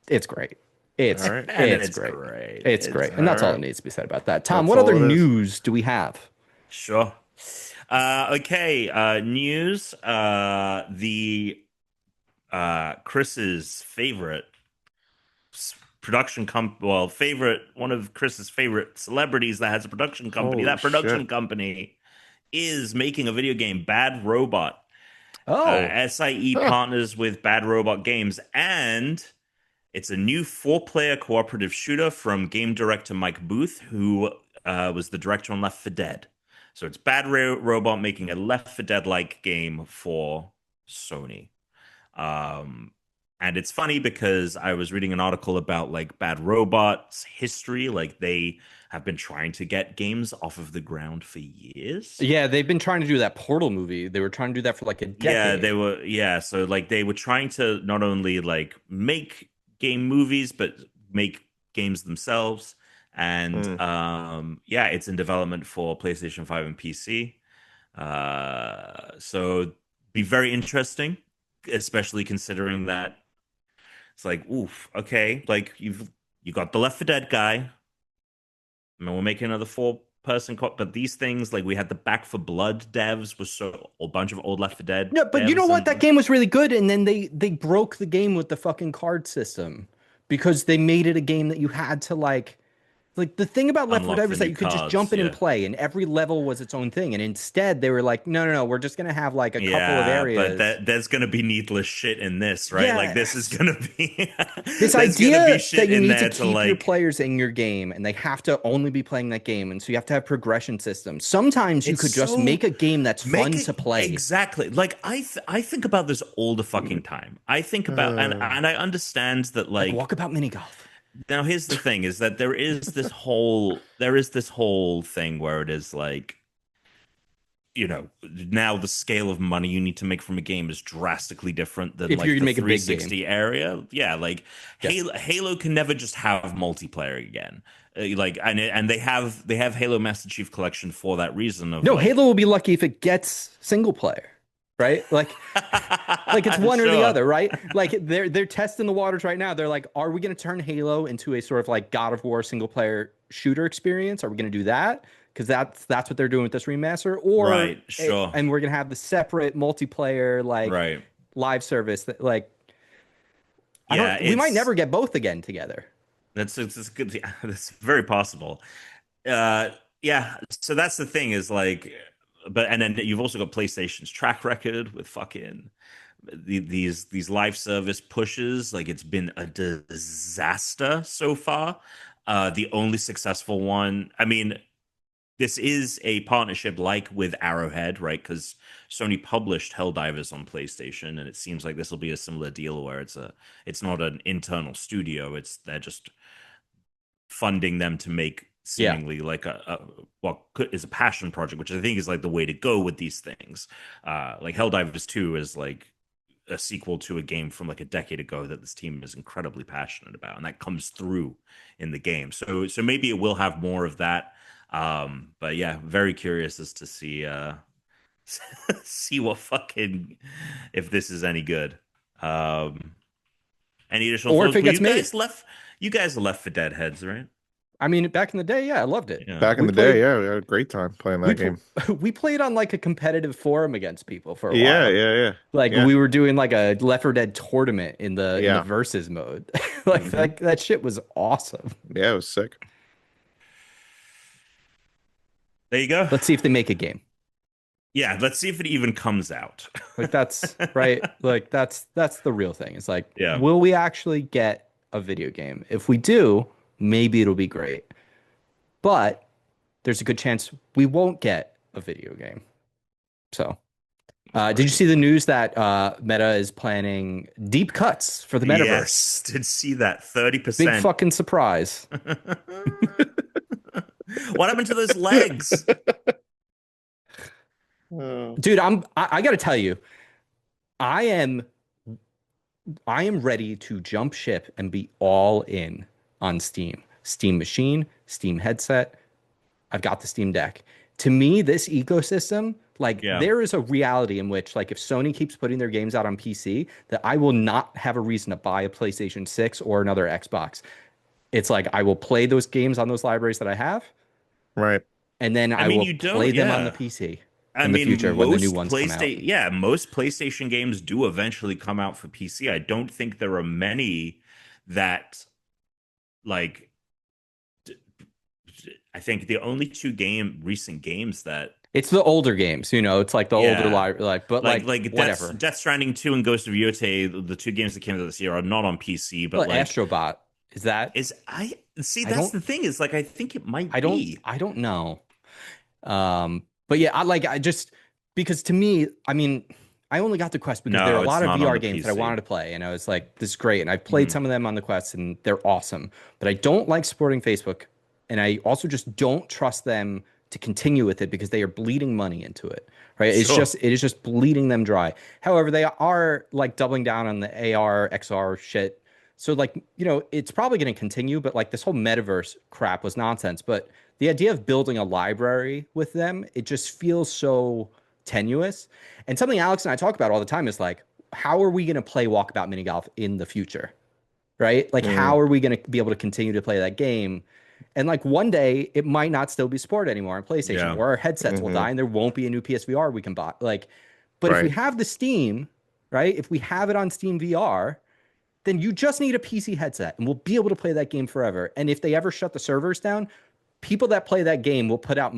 it's great. It's All right. And it's it's great. great. It's great, and that's all all that right. needs to be said about that. Tom, That's what all other it is. news do we have? Sure. Okay. News. The Chris's favorite favorite one of Chris's favorite celebrities that has a production company. Holy That production shit. company is making a video game, Bad Robot. Oh, SIE Huh. partners with Bad Robot Games, and it's a new four-player cooperative shooter from game director Mike Booth, who was the director on Left 4 Dead. So it's Robot making a Left 4 Dead-like game for Sony. And it's funny because I was reading an article about like Bad Robot's history. Like they have been trying to get games off of the ground for years. yeah, they've been trying to do that Portal movie. They were trying to do that for like a Yeah, decade. they were. Yeah, so like they were trying to not only like make game movies, but make games themselves. And Mm. yeah, it's in development for PlayStation 5 and PC. So be very interesting, especially considering that it's like, oof, okay, like you got the Left 4 Dead guy. I mean, we're making another four-person but these things, like we had the Back for Blood devs, was so a bunch of old Left 4 Dead No, but you know devs, what? That and game was really good, and then they broke the game with the fucking card system because they made it a game that you had to like the thing about Left 4 unlock Dead the was that new you could just cards. jump in and Yeah. play, and every level was its own thing. And instead, they were like, no, we're just gonna have like a couple of Yeah, but areas. there's gonna be needless shit in this, right? Like this is Yes. gonna be This there's gonna be idea shit that you in need to there to keep your like players in your game and they have to only be playing that game, and so you have to have progression systems. Sometimes you it's could just so make a game that's fun make it to play. exactly like I think about this all the fucking time. I think about and I understand that Like like Walkabout mini golf. now here's the thing is that there is this whole thing where it is like now the scale of money you need to make from a game is drastically different than If you're like gonna the make a big game. 360 area. Yeah, like Yeah. Halo can never just have multiplayer again. Like and they have Halo Master Chief Collection for that reason of No, like Halo will be lucky if it gets single player, right? Like it's one or the Sure. other, right? Like they're testing the waters right now. They're like, are we going to turn Halo into a sort of like God of War single player shooter experience? Are we going to do that? Because that's what they're doing with this remaster, or Right, sure. and we're going to have the separate multiplayer like Right. live service that like I Yeah, don't. We might it's never get both again together. it's good. Yeah, that's very possible. Uh, yeah. So that's the thing is like, but and then you've also got PlayStation's track record with fucking these live service pushes. Like it's been a disaster so far. The only successful one. I mean, this is a partnership like with Arrowhead, right? Because Sony published Helldivers on PlayStation, and it seems like this will be a similar deal where it's not an internal studio. They're just funding them to make Yeah. seemingly like what is a passion project, which I think is like the way to go with these things. Like Helldivers 2 is like a sequel to a game from like a decade ago that this team is incredibly passionate about, and that comes through in the game. So maybe it will have more of that. But yeah, very curious as to see see what fucking if this is any good. Any additional or thoughts? if it Well, gets made. You guys are left for dead heads, right? I mean, back in the day, yeah, I loved it. Yeah. Back in We the played, day, yeah, we had a great time playing that game. we played on like a competitive forum against people for a Yeah, while. yeah, yeah. Like Yeah. we were doing like a Left 4 Dead tournament in the Yeah. versus mode. Like Hmm. that shit was awesome. Yeah, it was sick. There you go. Let's see if they make a game. Yeah, let's see if it even comes out. Like that's right. Like that's the real thing. It's like, Yeah. will we actually get a video game? If we do, maybe it'll be great. But there's a good chance we won't get a video game. So, did you see the news that Meta is planning deep cuts for the metaverse? Yes, did see that 30%. Big fucking surprise. What happened to those legs? Dude, I got to tell you, I am ready to jump ship and be all in on Steam. Steam machine, Steam headset. I've got the Steam Deck. To me, this ecosystem, like there is a reality in which, like, if Sony keeps putting their games out on PC, that I will not have a reason to buy a PlayStation 6 or another Xbox. It's like I will play those games on those libraries that I have. Right. And then I will play them on the PC in the future when the new ones come out. Yeah, most PlayStation games do eventually come out for PC. I don't think there are many that, like, I think the only two recent games that it's the older games, you know, it's like the older library, like whatever. Death Stranding 2 and Ghost of Yotei, the two games that came out this year, are not on PC, but like Astrobot that's the thing, is like I think it might be. I don't know. But yeah, I just because to me, I mean, I only got the Quest because there are a lot of VR games that I wanted to play, and I was like, this is great. And I've played some of them on the Quest, and they're awesome. But I don't like supporting Facebook, and I also just don't trust them to continue with it because they are bleeding money into it. Right? It is just bleeding them dry. However, they are like doubling down on the AR, XR shit. So like, you know, it's probably going to continue, but like this whole metaverse crap was nonsense. But the idea of building a library with them, it just feels so tenuous. And something Alex and I talk about all the time is like, how are we going to play Walkabout mini golf in the future? Right? Like, how are we going to be able to continue to play that game? And like one day it might not still be supported anymore on PlayStation, or our headsets will die and there won't be a new PSVR we can buy. Like, but if we have the Steam, right? If we have it on Steam VR, then you just need a PC headset and we'll be able to play that game forever. And if they ever shut the servers down, people that play that game will put out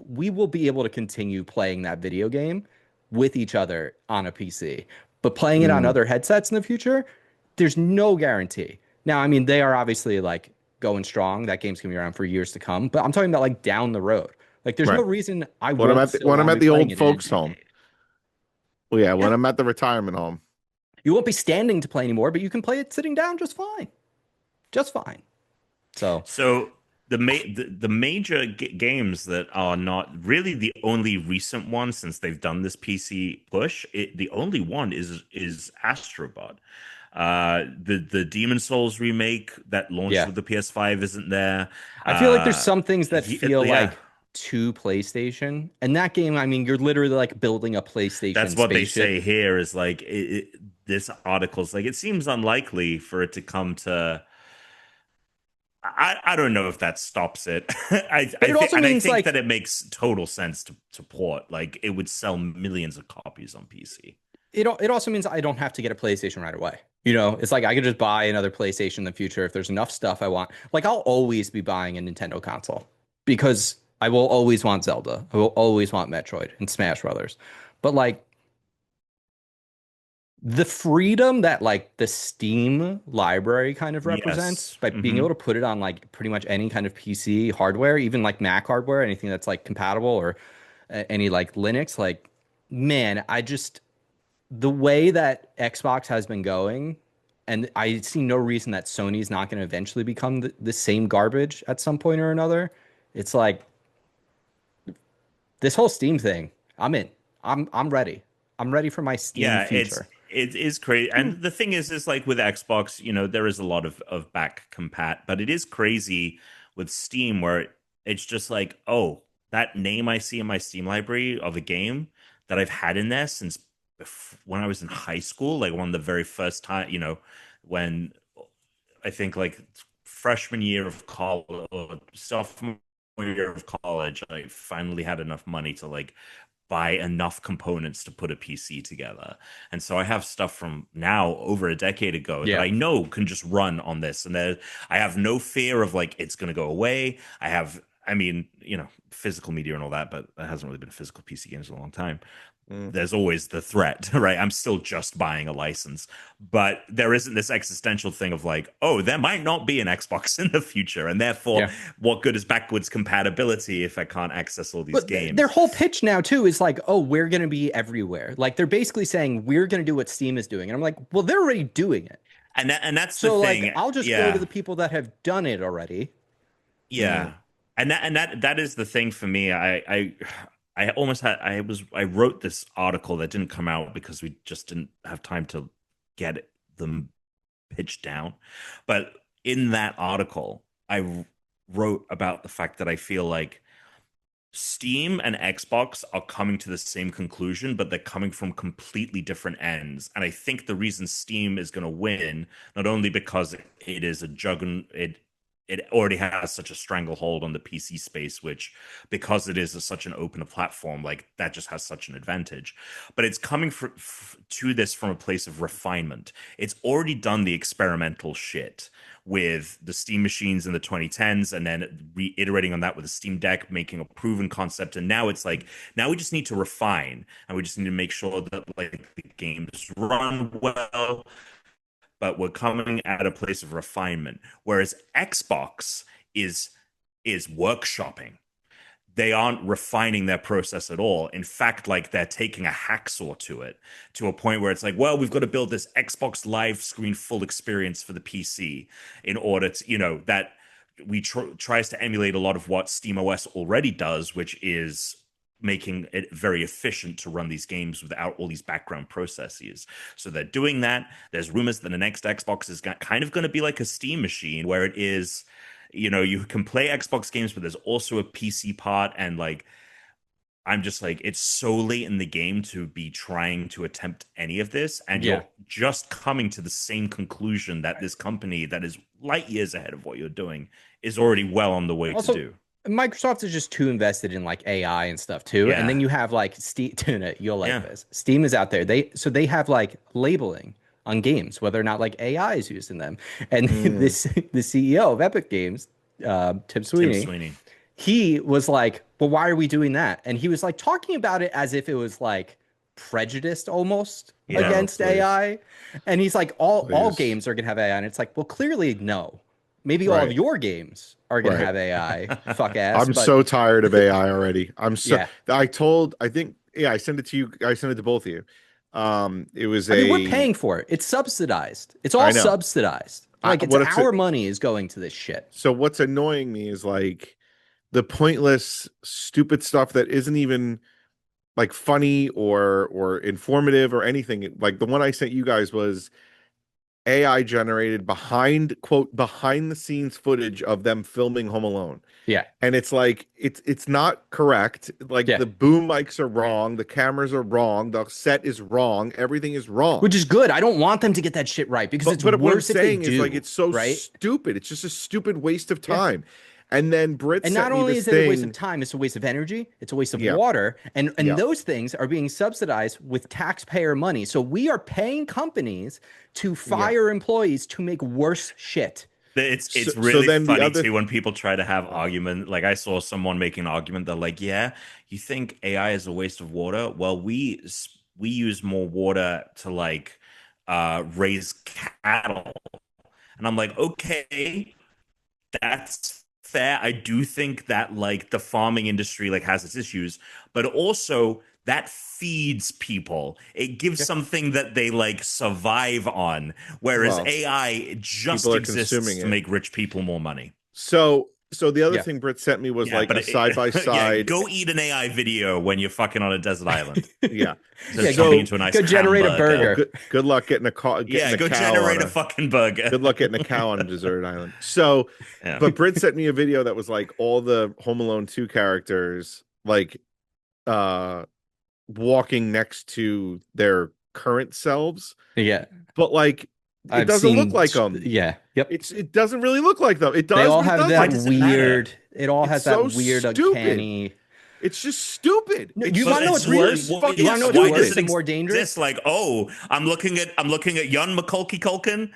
we will be able to continue playing that video game with each other on a PC. But playing it on other headsets in the future, there's no guarantee. Now, I mean, they are obviously like going strong. That game's gonna be around for years to come. But I'm talking about like down the road. Like, there's no reason I when won't. when I'm at the old folks' home. Well, yeah, when I'm at the retirement home. You won't be standing to play anymore, but you can play it sitting down just fine. Just fine. So the major games that are not really the only recent one since they've done this PC push, the only one is Astrobot. The Demon Souls remake that launched with the PS5 isn't there. I feel like there's some things that feel like to PlayStation, and that game, I mean, you're literally like building a PlayStation. That's what they say here is like this article's like, it seems unlikely for it to come to. I don't know if that stops it. I think that it makes total sense to port. Like, it would sell millions of copies on PC. It also means I don't have to get a PlayStation right away. You know, it's like I could just buy another PlayStation in the future if there's enough stuff I want. Like, I'll always be buying a Nintendo console because I will always want Zelda. I will always want Metroid and Smash Brothers. But like, the freedom that like the Steam library kind of represents by being able to put it on like pretty much any kind of PC hardware, even like Mac hardware, anything that's like compatible, or any like Linux, like, man, the way that Xbox has been going, and I see no reason that Sony's not going to eventually become the same garbage at some point or another. It's like this whole Steam thing, I'm in. I'm ready. I'm ready for my Steam future. It is crazy. And the thing is like with Xbox, you know, there is a lot of back compat, but it is crazy with Steam where it's just like, oh, that name I see in my Steam library of a game that I've had in there since when I was in high school, like one of the very first time, you know, when I think like freshman year of college or sophomore year of college, I finally had enough money to like buy enough components to put a PC together. And so I have stuff from now over a decade ago that I know can just run on this. And I have no fear of like it's going to go away. I mean, you know, physical media and all that, but there hasn't really been physical PC games in a long time. There's always the threat, right? I'm still just buying a license, but there isn't this existential thing of like, oh, there might not be an Xbox in the future, and therefore, what good is backwards compatibility if I can't access all these games? Their whole pitch now too is like, oh, we're going to be everywhere. Like they're basically saying we're going to do what Steam is doing, and I'm like, well, they're already doing it, and that's the thing. Like, I'll just go to the people that have done it already. Yeah, and that is the thing for me. I almost had I wrote this article that didn't come out because we just didn't have time to get them pitched down. But in that article, I wrote about the fact that I feel like Steam and Xbox are coming to the same conclusion, but they're coming from completely different ends. And I think the reason Steam is going to win, not only because it is a juggernaut, it already has such a stranglehold on the PC space, which because it is such an open platform, like that just has such an advantage. But it's coming to this from a place of refinement. It's already done the experimental shit with the Steam machines in the 2010s and then reiterating on that with the Steam Deck, making a proven concept. And now it's like, now we just need to refine and we just need to make sure that like the games run well, but we're coming at a place of refinement. Whereas Xbox is workshopping. They aren't refining their process at all. In fact, like they're taking a hacksaw to it to a point where it's like, well, we've got to build this Xbox live screen full experience for the PC in order to, you know, that we tries to emulate a lot of what SteamOS already does, which is making it very efficient to run these games without all these background processes. So they're doing that. There's rumors that the next Xbox is kind of going to be like a Steam machine where it is, you know, you can play Xbox games, but there's also a PC part. And like, I'm just like, it's so late in the game to be trying to attempt any of this. And you're just coming to the same conclusion that this company that is light years ahead of what you're doing is already well on the way to do. Microsoft is just too invested in like AI and stuff too. And then you have like Tuna, you'll like this. Steam is out there. They have like labeling on games, whether or not like AI is used in them. And the CEO of Epic Games, Tim Sweeney, he was like, well, why are we doing that? And he was like talking about it as if it was like prejudiced almost against AI. And he's like, all games are going to have AI. And it's like, well, clearly no. Maybe all of your games are going to have AI. Fuck ass. I'm so tired of AI already. I think I sent it to you. I sent it to both of you. It was I mean, we're paying for it. It's subsidized. It's all subsidized. Like our money is going to this shit. So what's annoying me is like the pointless, stupid stuff that isn't even like funny or informative or anything. Like the one I sent you guys was AI generated behind the scenes footage of them filming Home Alone. Yeah. And it's like it's not correct. Like the boom mics are wrong, the cameras are wrong, the set is wrong, everything is wrong. Which is good. I don't want them to get that shit right because it's worse if they do. Is like it's so stupid. It's just a stupid waste of time. And then Britt and not only is it a waste of time, it's a waste of energy, it's a waste of water, and those things are being subsidized with taxpayer money. So we are paying companies to fire employees to make worse shit. It's really funny too when people try to have argument. Like I saw someone making an argument that like, yeah, you think AI is a waste of water? Well, we use more water to like raise cattle, and I'm like, okay, that's fair. I do think that like the farming industry like has its issues, but also that feeds people. It gives something that they like survive on, whereas AI just exists to make rich people more money. So the other thing Britt sent me was like a side by side. Go eat an AI video when you're fucking on a desert island. Go into a nice generate a burger. Good luck getting a cow. Go generate a fucking burger. Good luck getting a cow on a desert island. So, but Britt sent me a video that was like all the Home Alone 2 characters like walking next to their current selves. Yeah. But like it doesn't look like them. Yeah. Yep. It doesn't really look like them. It does. They all have that weird. Matter? It all has that weird uncanny. It's just stupid. No, you want to know what's worse? You want to know what's worse and more dangerous? It's like, oh, I'm looking at young Macaulay Culkin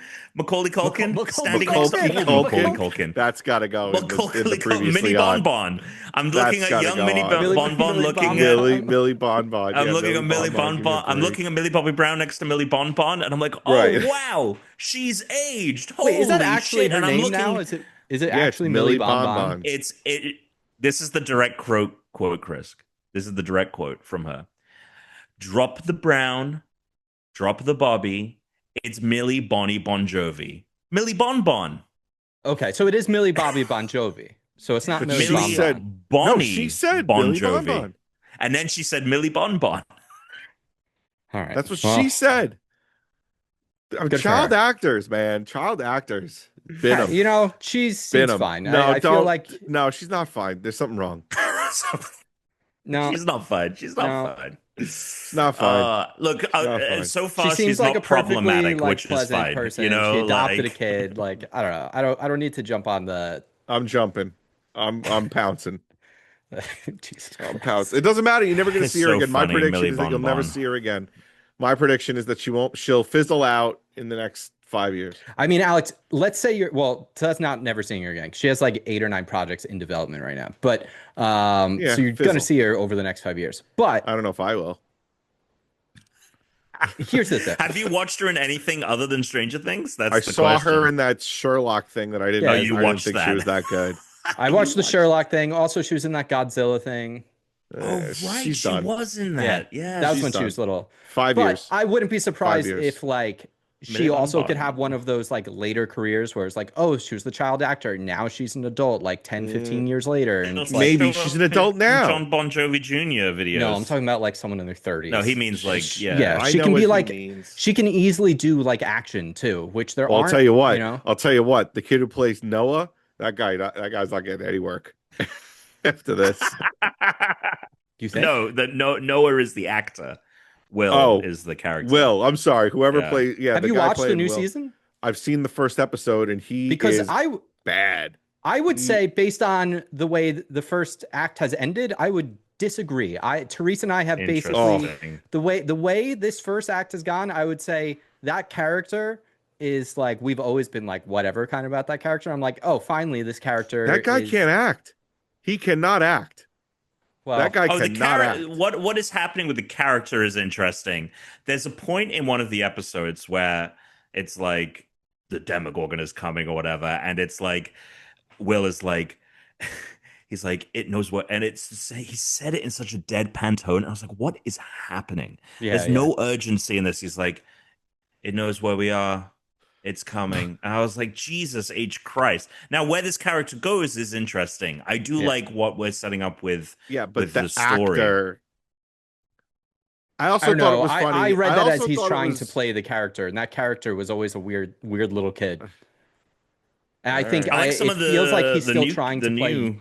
standing next to old Macaulay Culkin. That's got to go. Mini Bonbon. I'm looking at young Mini Bonbon looking at Millie Bonbon. I'm looking at Millie Bonbon. I'm looking at Millie Bobby Brown next to Millie Bonbon, and I'm like, oh wow, she's aged. Holy Wait, is that actually shit. her name now? Is it actually Millie Bonbon? This is the direct quote, Chris. This is the direct quote from her. Drop the Brown, drop the Bobby. It's Millie Bonnie Bon Jovi. Millie Bonbon. Okay, so it is Millie Bobby Bon Jovi. So it's not Millie Bonbon. Said Bonnie. No, she said Bon Millie Jovi. Bonbon. And then she said Millie Bonbon. All right. That's what she said. Child actors, man. Child actors. You know, she seems fine. No, I feel like no, she's not fine. There's something wrong. No, she's not fine. She's not fine. It's not fine. Look, so far she seems she's like not a perfectly problematic, like, which is pleasant fine. person. You know, she adopted a kid. Like I don't know. I don't need to jump on the. I'm jumping. I'm pouncing. Jesus I'm pouncing. It doesn't matter. You're never going to see her again. My prediction Millie is that you'll Bonbon. never see her again. My prediction is that she'll fizzle out in the next 5 years. I mean, Alex, let's say so that's not never seeing her again. She has like 8 or 9 projects in development right now. But so you're going to see her over the next 5 years. But I don't know if I will. Here's the thing. Have you watched her in anything other than Stranger Things? I saw her in that Sherlock thing that I didn't. I didn't think she was that good. I watched the Sherlock thing. Also, she was in that Godzilla thing. Oh, right. She was in that. Yeah. That was when she was little. 5 years. I wouldn't be surprised if like she also could have one of those like later careers where it's like, oh, she was the child actor. Now she's an adult like 10, 15 years later. And maybe she's an adult now. John Bon Jovi Jr. videos. No, I'm talking about like someone in their 30s. No, he means like, yeah. She can be like, she can easily do like action too, which there aren't. I'll tell you what. You know? I'll tell you what. The kid who plays Noah, that guy's not getting any work after this. You think? No, Noah is the actor. Will is the character. Will, I'm sorry. Whoever plays, Have you watched the new season? I've seen the first episode, and bad. I would say, based on the way the first act has ended, I would disagree. Teresa and I have basically the way this first act has gone. I would say that character is like we've always been like whatever kind of about that character. I'm like, oh, finally this character. That guy can't act. He cannot act. Well, that guy cannot act. What is happening with the character is interesting. There's a point in one of the episodes where it's like the Demogorgon is coming or whatever, and it's like Will is like he's like it knows what, and he said it in such a deadpan tone. And I was like, what is happening? There's no urgency in this. He's like, it knows where we are. It's coming. And I was like, Jesus H. Christ. Now, where this character goes is interesting. I do like what we're setting up with, but the story. Actor, I also thought it was funny. I read that as he's trying to play the character, and that character was always a weird little kid. And I think it feels like he's still trying to play.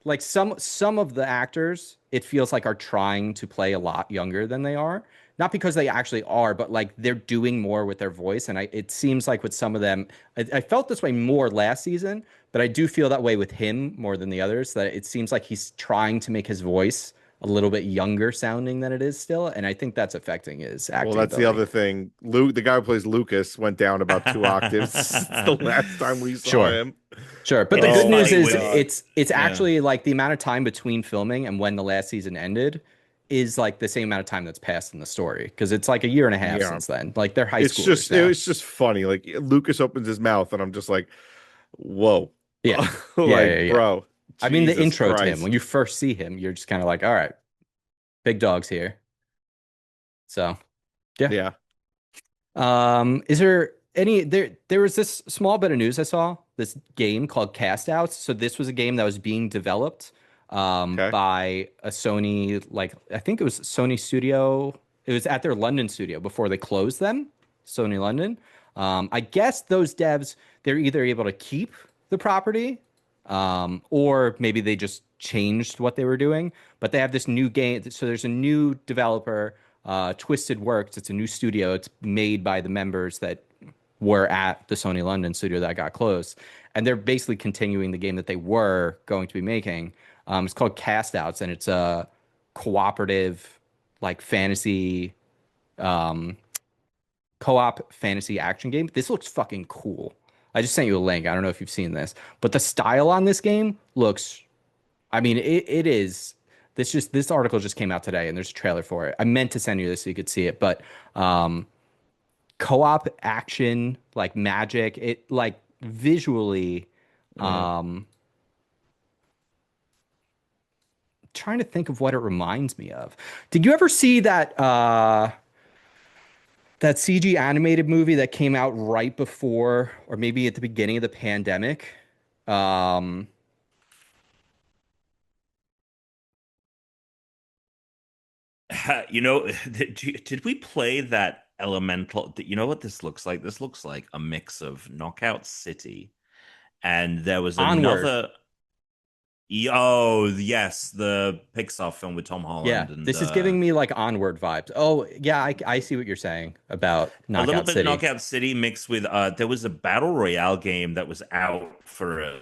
Like some of the actors, it feels like are trying to play a lot younger than they are. Not because they actually are, but like they're doing more with their voice. And it seems like with some of them, I felt this way more last season, but I do feel that way with him more than the others, that it seems like he's trying to make his voice a little bit younger sounding than it is still. And I think that's affecting his acting. Well, that's the other thing. The guy who plays Lucas went down about 2 octaves. The last time we saw him. Sure. But the good news is it's actually like the amount of time between filming and when the last season ended is like the same amount of time that's passed in the story, because it's like a year and a half since then. Like they're high schoolers now. It's just funny. Like Lucas opens his mouth and I'm just like, whoa. Yeah. Bro. I mean, the intro to him, when you first see him, you're just kind of like, all right, big dog's here. So, yeah. Is there any there was this small bit of news I saw, this game called CastOuts. So this was a game that was being developed by a Sony, like I think it was Sony studio. It was at their London studio before they closed them, Sony London. I guess those devs, they're either able to keep the property or maybe they just changed what they were doing. But they have this new game. So there's a new developer, Twisted Works. It's a new studio. It's made by the members that were at the Sony London studio that got closed, and they're basically continuing the game that they were going to be making. It's called CastOuts, and it's a cooperative, like fantasy, um, co-op fantasy action game. This looks fucking cool. I just sent you a link. I don't know if you've seen this, but the style on this game looks. I mean, it is. This article just came out today, and there's a trailer for it. I meant to send you this so you could see it, but co-op action like magic. It like visually. Trying to think of what it reminds me of. Did you ever see that CG animated movie that came out right before, or maybe at the beginning of the pandemic? Um, did we play that Elemental? You know what this looks like? This looks like a mix of Knockout City, and there was Onward. another. Oh yes, the Pixar film with Tom Yeah, Holland and this is giving me like Onward vibes. Oh, yeah, I see what you're saying about a little Knockout bit City. Knockout City mixed with there was a battle royale game that was out for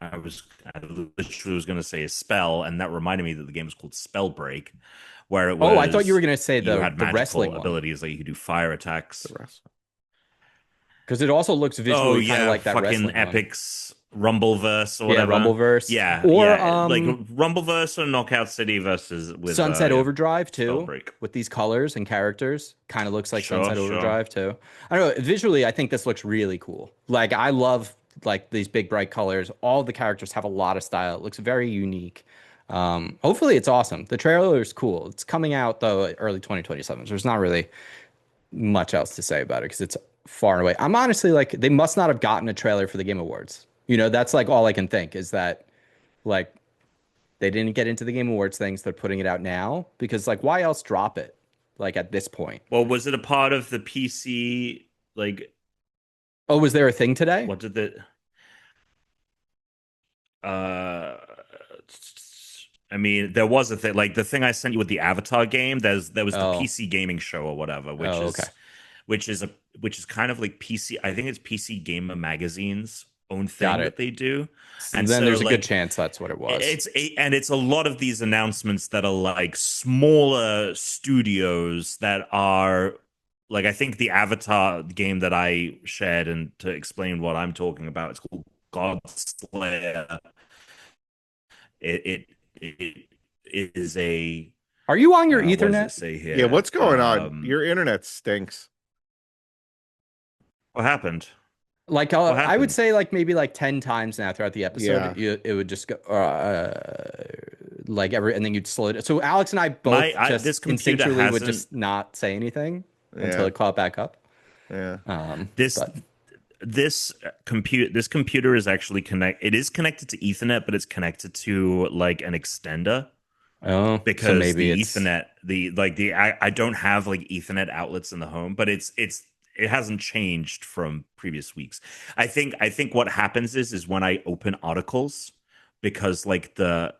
I was I literally was going to say a spell, and that reminded me that the game was called Spellbreak, where it was. Oh, I thought you were gonna say you had the magical wrestling one abilities, like you could do fire attacks. The rest. because it also looks Oh visually kind of yeah, like that fucking wrestling one. Epics Rumbleverse or Yeah, whatever. Rumbleverse. Yeah, Or yeah, like Rumbleverse or Knockout City versus with Sunset Overdrive too, Spellbreak. with these colors and characters. Kind of looks like Sure, Sunset sure. Overdrive too. I don't know. Visually, I think this looks really cool. Like I love like these big bright colors. All the characters have a lot of style. It looks very unique. Hopefully it's awesome. The trailer is cool. It's coming out though early 2027. So there's not really much else to say about it because it's far and away. I'm honestly like they must not have gotten a trailer for the Game Awards. You know, that's like all I can think is that like they didn't get into the Game Awards things. They're putting it out now because like why else drop it like at this point? Well, was it a part of the PC? Like, Oh, was there a thing today? what did the uh? I mean, there was a thing like the thing I sent you with the Avatar game. There was the Oh, PC gaming show or whatever, oh, okay. which is kind of like PC. I think it's PC Gamer Magazine's own Got thing that it. they do, So and then so there's a good like chance that's what it was. and it's a lot of these announcements that are like smaller studios that are like I think the Avatar game that I shared and to explain what I'm talking about, it's called Godslayer. It is a Are you on your what does it Ethernet? say here? Yeah, what's going on? Your internet stinks. What happened? Like What I would happened? say like maybe like 10 times now throughout the Yeah. episode, it would just go like every and then you'd slow it. So Alex and I both just This computer instinctually would hasn't just not say anything until Yeah. it caught back up. Yeah. this But this computer is actually it is connected to Ethernet, but it's connected to like an extender oh, so because maybe the it's Ethernet I don't have like Ethernet outlets in the home, but it hasn't changed from previous weeks. I think what happens is when I open articles, because like the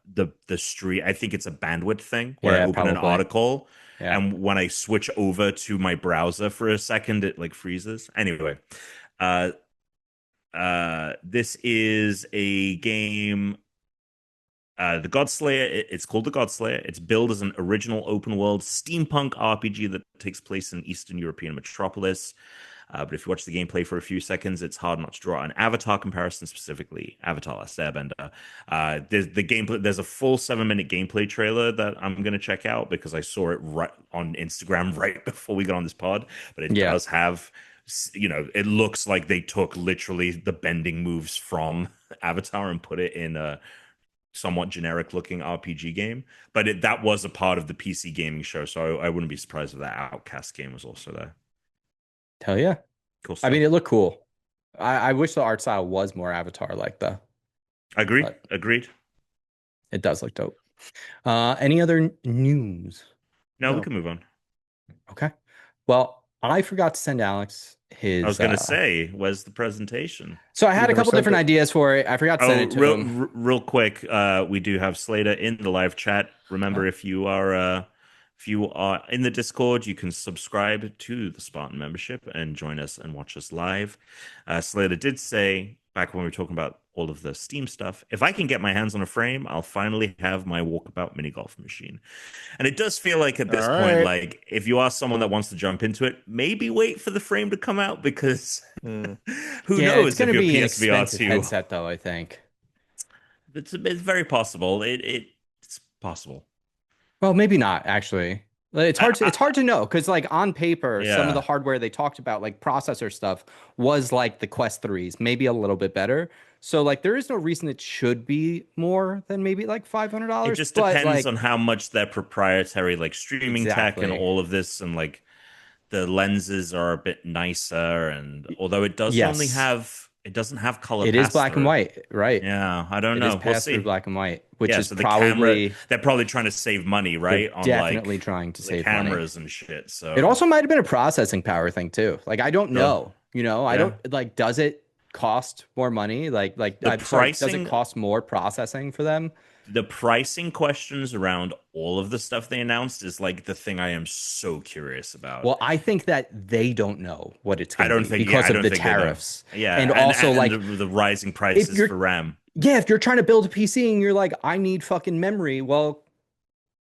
street, I think it's a bandwidth thing where I yeah, open an probably. article, Yeah. and when I switch over to my browser for a second, it like freezes. Anyway, uh this is a game, the Godslayer. It's called the Godslayer. It's billed as an original open world steampunk RPG that takes place in Eastern European metropolis. But if you watch the gameplay for a few seconds, it's hard not to draw an Avatar comparison, specifically Avatar: Last Airbender. There's a full 7-minute gameplay trailer that I'm going to check out because I saw it right on Instagram right before we got on this pod. But it Yeah. does have, it looks like they took literally the bending moves from Avatar and put it in a somewhat generic looking RPG game. But that was a part of the PC gaming show, so I wouldn't be surprised if that Outcast game was also there. Hell yeah. Cool I stuff. mean, it looked cool. I wish the art style was more Avatar like though. Agreed. But Agreed. it does look dope. Any other news? No, we No. can move on. Okay. Well, I forgot to send Alex his. I was going to say, where's the presentation? So I You had a never couple sent different it? ideas for it. I forgot to send it to him. Real quick, we do have Slater in the live chat. Remember, if you are If you are in the Discord, you can subscribe to the Spartan membership and join us and watch us live. Slater did say back when we were talking about all of the Steam stuff, if I can get my hands on a frame, I'll finally have my Walkabout mini golf machine. And it does feel like at this point, like if you are someone that wants to jump into it, maybe wait for the frame to come out because who knows it's going to be an PSVR expensive headset though, I think. It's very possible. It's possible. Well, maybe not actually. It's hard to know because like on paper, some of the hardware they talked about, like processor stuff, was like the Quest 3s, maybe a little bit better. So like there is no reason it should be more than maybe like $500. It just depends on how much their proprietary like streaming tech and all of this, and like the lenses are a bit nicer. And although it does only have. It doesn't have color. It is black and white, right? Yeah, I don't know. It is passed through black and white, which is so probably they're probably trying to save money, right? On definitely trying to save cameras money. And shit. So it also might have been a processing power thing too. Like I don't know. You know, I don't like. Does it cost more money? Like does it cost more processing for them? The pricing questions around all of the stuff they announced is like the thing I am so curious about. Well, I think that they don't know what it's going to be because of the tariffs. Yeah, and also like the rising prices for RAM. Yeah, if you're trying to build a PC and you're like, I need fucking memory, well,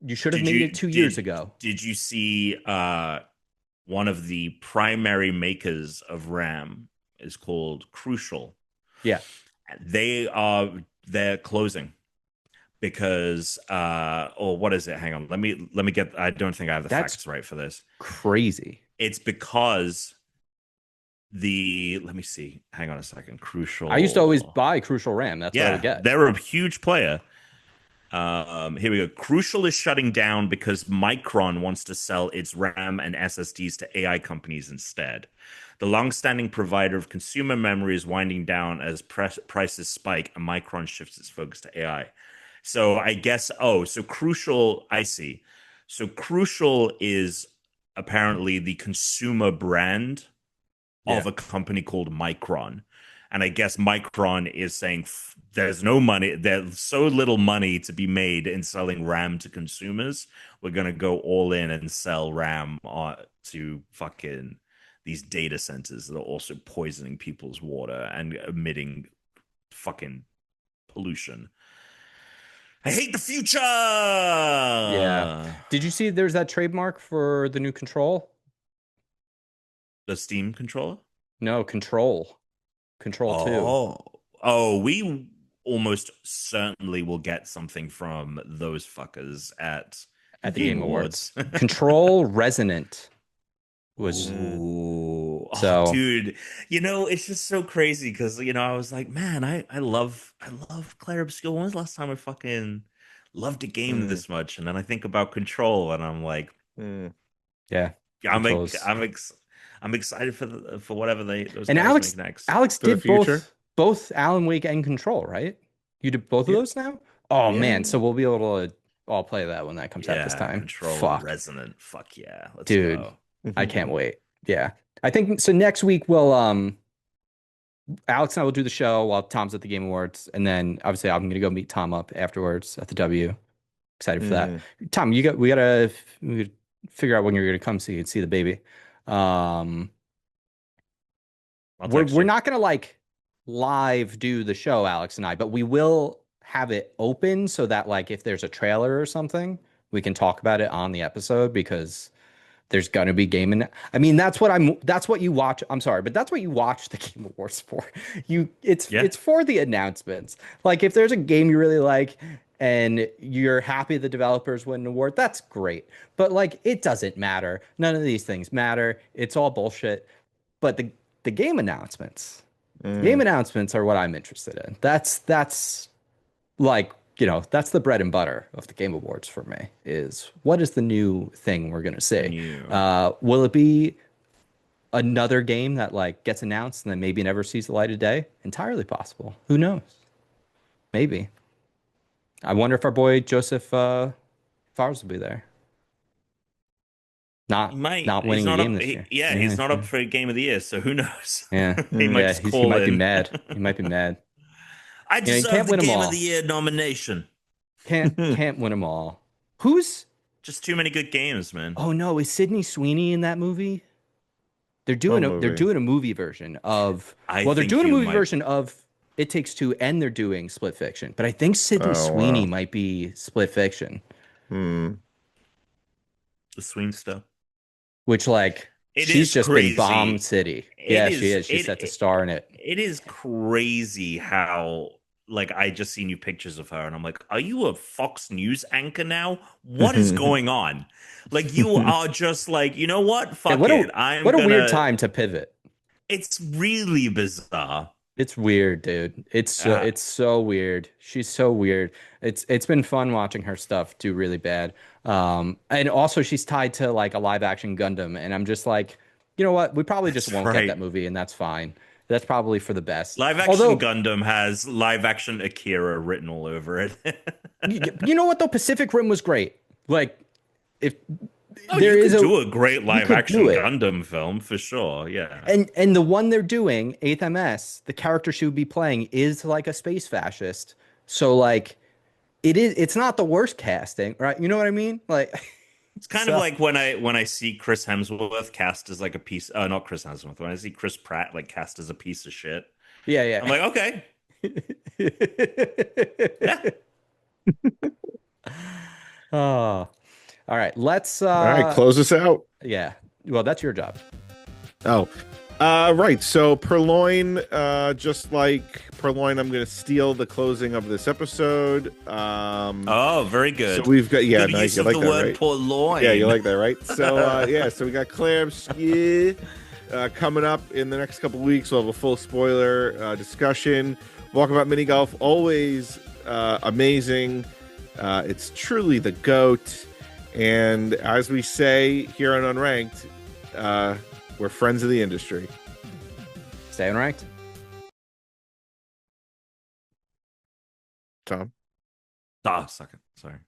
you should have made it 2 years ago. Did you see one of the primary makers of RAM is called Crucial? Yeah. They're closing. Because what is it? Hang on. Let me get. I don't think I have the facts right for this. Crazy. It's because let me see. Hang on a second. Crucial. I used to always buy Crucial RAM. That's what I would get. They're a huge player. Here we go. Crucial is shutting down because Micron wants to sell its RAM and SSDs to AI companies instead. The long-standing provider of consumer memory is winding down as prices spike, and Micron shifts its focus to AI. So I guess, so Crucial, I see. So Crucial is apparently the consumer brand of a company called Micron. And I guess Micron is saying there's no money, there's so little money to be made in selling RAM to consumers. We're going to go all in and sell RAM to fucking these data centers that are also poisoning people's water and emitting fucking pollution. I hate the future. Yeah. Did you see there's that trademark for the new control? The Steam controller? No, Control 2. Oh, we almost certainly will get something from those fuckers at the Game Awards. Control Resonant was dude, it's just so crazy because I was like, man, I love Claire Obscure. When was the last time I fucking loved a game this much? And then I think about Control and I'm like, yeah, I'm excited for whatever those and guys make next. Alex did both Alan Wake and Control, right? You did both of those now? Oh man, so we'll be able to all play that when that comes out this time. Control Resonant, fuck yeah, let's dude go. I can't wait. Yeah, I think so. Next week we'll Alex and I will do the show while Tom's at the Game Awards, and then obviously I'm gonna go meet Tom up afterwards at the W. Excited for that. Tom, we gotta figure out when you're gonna come so you can see the baby. We're not gonna like live do the show, Alex and I, but we will have it open so that like if there's a trailer or something, we can talk about it on the episode because there's gonna be gaming. I mean, that's what you watch. I'm sorry, but that's what you watch the Game Awards for. It's for the announcements. Like if there's a game you really like and you're happy the developers win an award, that's great. But like it doesn't matter. None of these things matter. It's all bullshit. But the game announcements. Game announcements are what I'm interested in. That's like, that's the bread and butter of the Game Awards for me, is what is the new thing we're going to see? Will it be another game that like gets announced and then maybe never sees the light of day? Entirely possible. Who knows? Maybe. I wonder if our boy Joseph Fares will be there. Not winning a game this year. He's not up for a Game of the Year, so who knows? Yeah, he might be mad. He might be mad. I deserve the Game of the Year nomination. Can't win them all. Who's Just too many good games, man. Oh no, is Sydney Sweeney in that movie? What They're movie? doing a movie version of I well, they're think doing a you movie might. version of It Takes Two, and they're doing Split Fiction. But I think Sydney Oh Sweeney wow. might be Split Fiction, Hmm. The swing stuff. which like It she's is just been bomb crazy. city. It Yeah, she is is. She's set to it star in it. it is crazy how like I just seen you pictures of her and I'm like, are you a Fox News anchor now? What is going on? Like you are just like, you know what? Yeah, Fuck it. I'm what a weird gonna. time to pivot. It's really bizarre. It's weird, dude. Uh, It's so weird. She's so weird. It's been fun watching her stuff do really bad. And also she's tied to like a live action Gundam, and I'm just like, you know what? We probably just that's won't get that right. movie, and that's fine. That's probably for the best. Live action Although, Gundam has live action Akira written all over it. you know what though? Pacific Rim was great. Like, if Oh, there you is could a do a great you live could action do it. Gundam film for sure. Yeah. And the one they're doing, 8th MS, the character she would be playing is like a space fascist. So like it's not the worst casting, right? You know what I mean? Like It's kind of so like when I see Chris Hemsworth cast as like a piece not Chris Hemsworth, when I see Chris Pratt like cast as a piece of shit. yeah, I'm yeah. like, okay. Yeah. Oh, all right. Let's All right, close us out. yeah. Well, that's your job. Oh, right. So Purrloin, just like Purrloin, I'm going to steal the closing of this episode. Oh, very So good. we've got Good nice. use You of like the that, word right? Purrloin. Yeah, you like that, right? So yeah, so we got Claire coming up in the next couple of weeks. We'll have a full spoiler discussion. Walkabout mini golf, always amazing. It's truly the GOAT. And as we say here on Unranked, we're friends of the industry. Stay unranked. Tom. Ah, second. Sorry.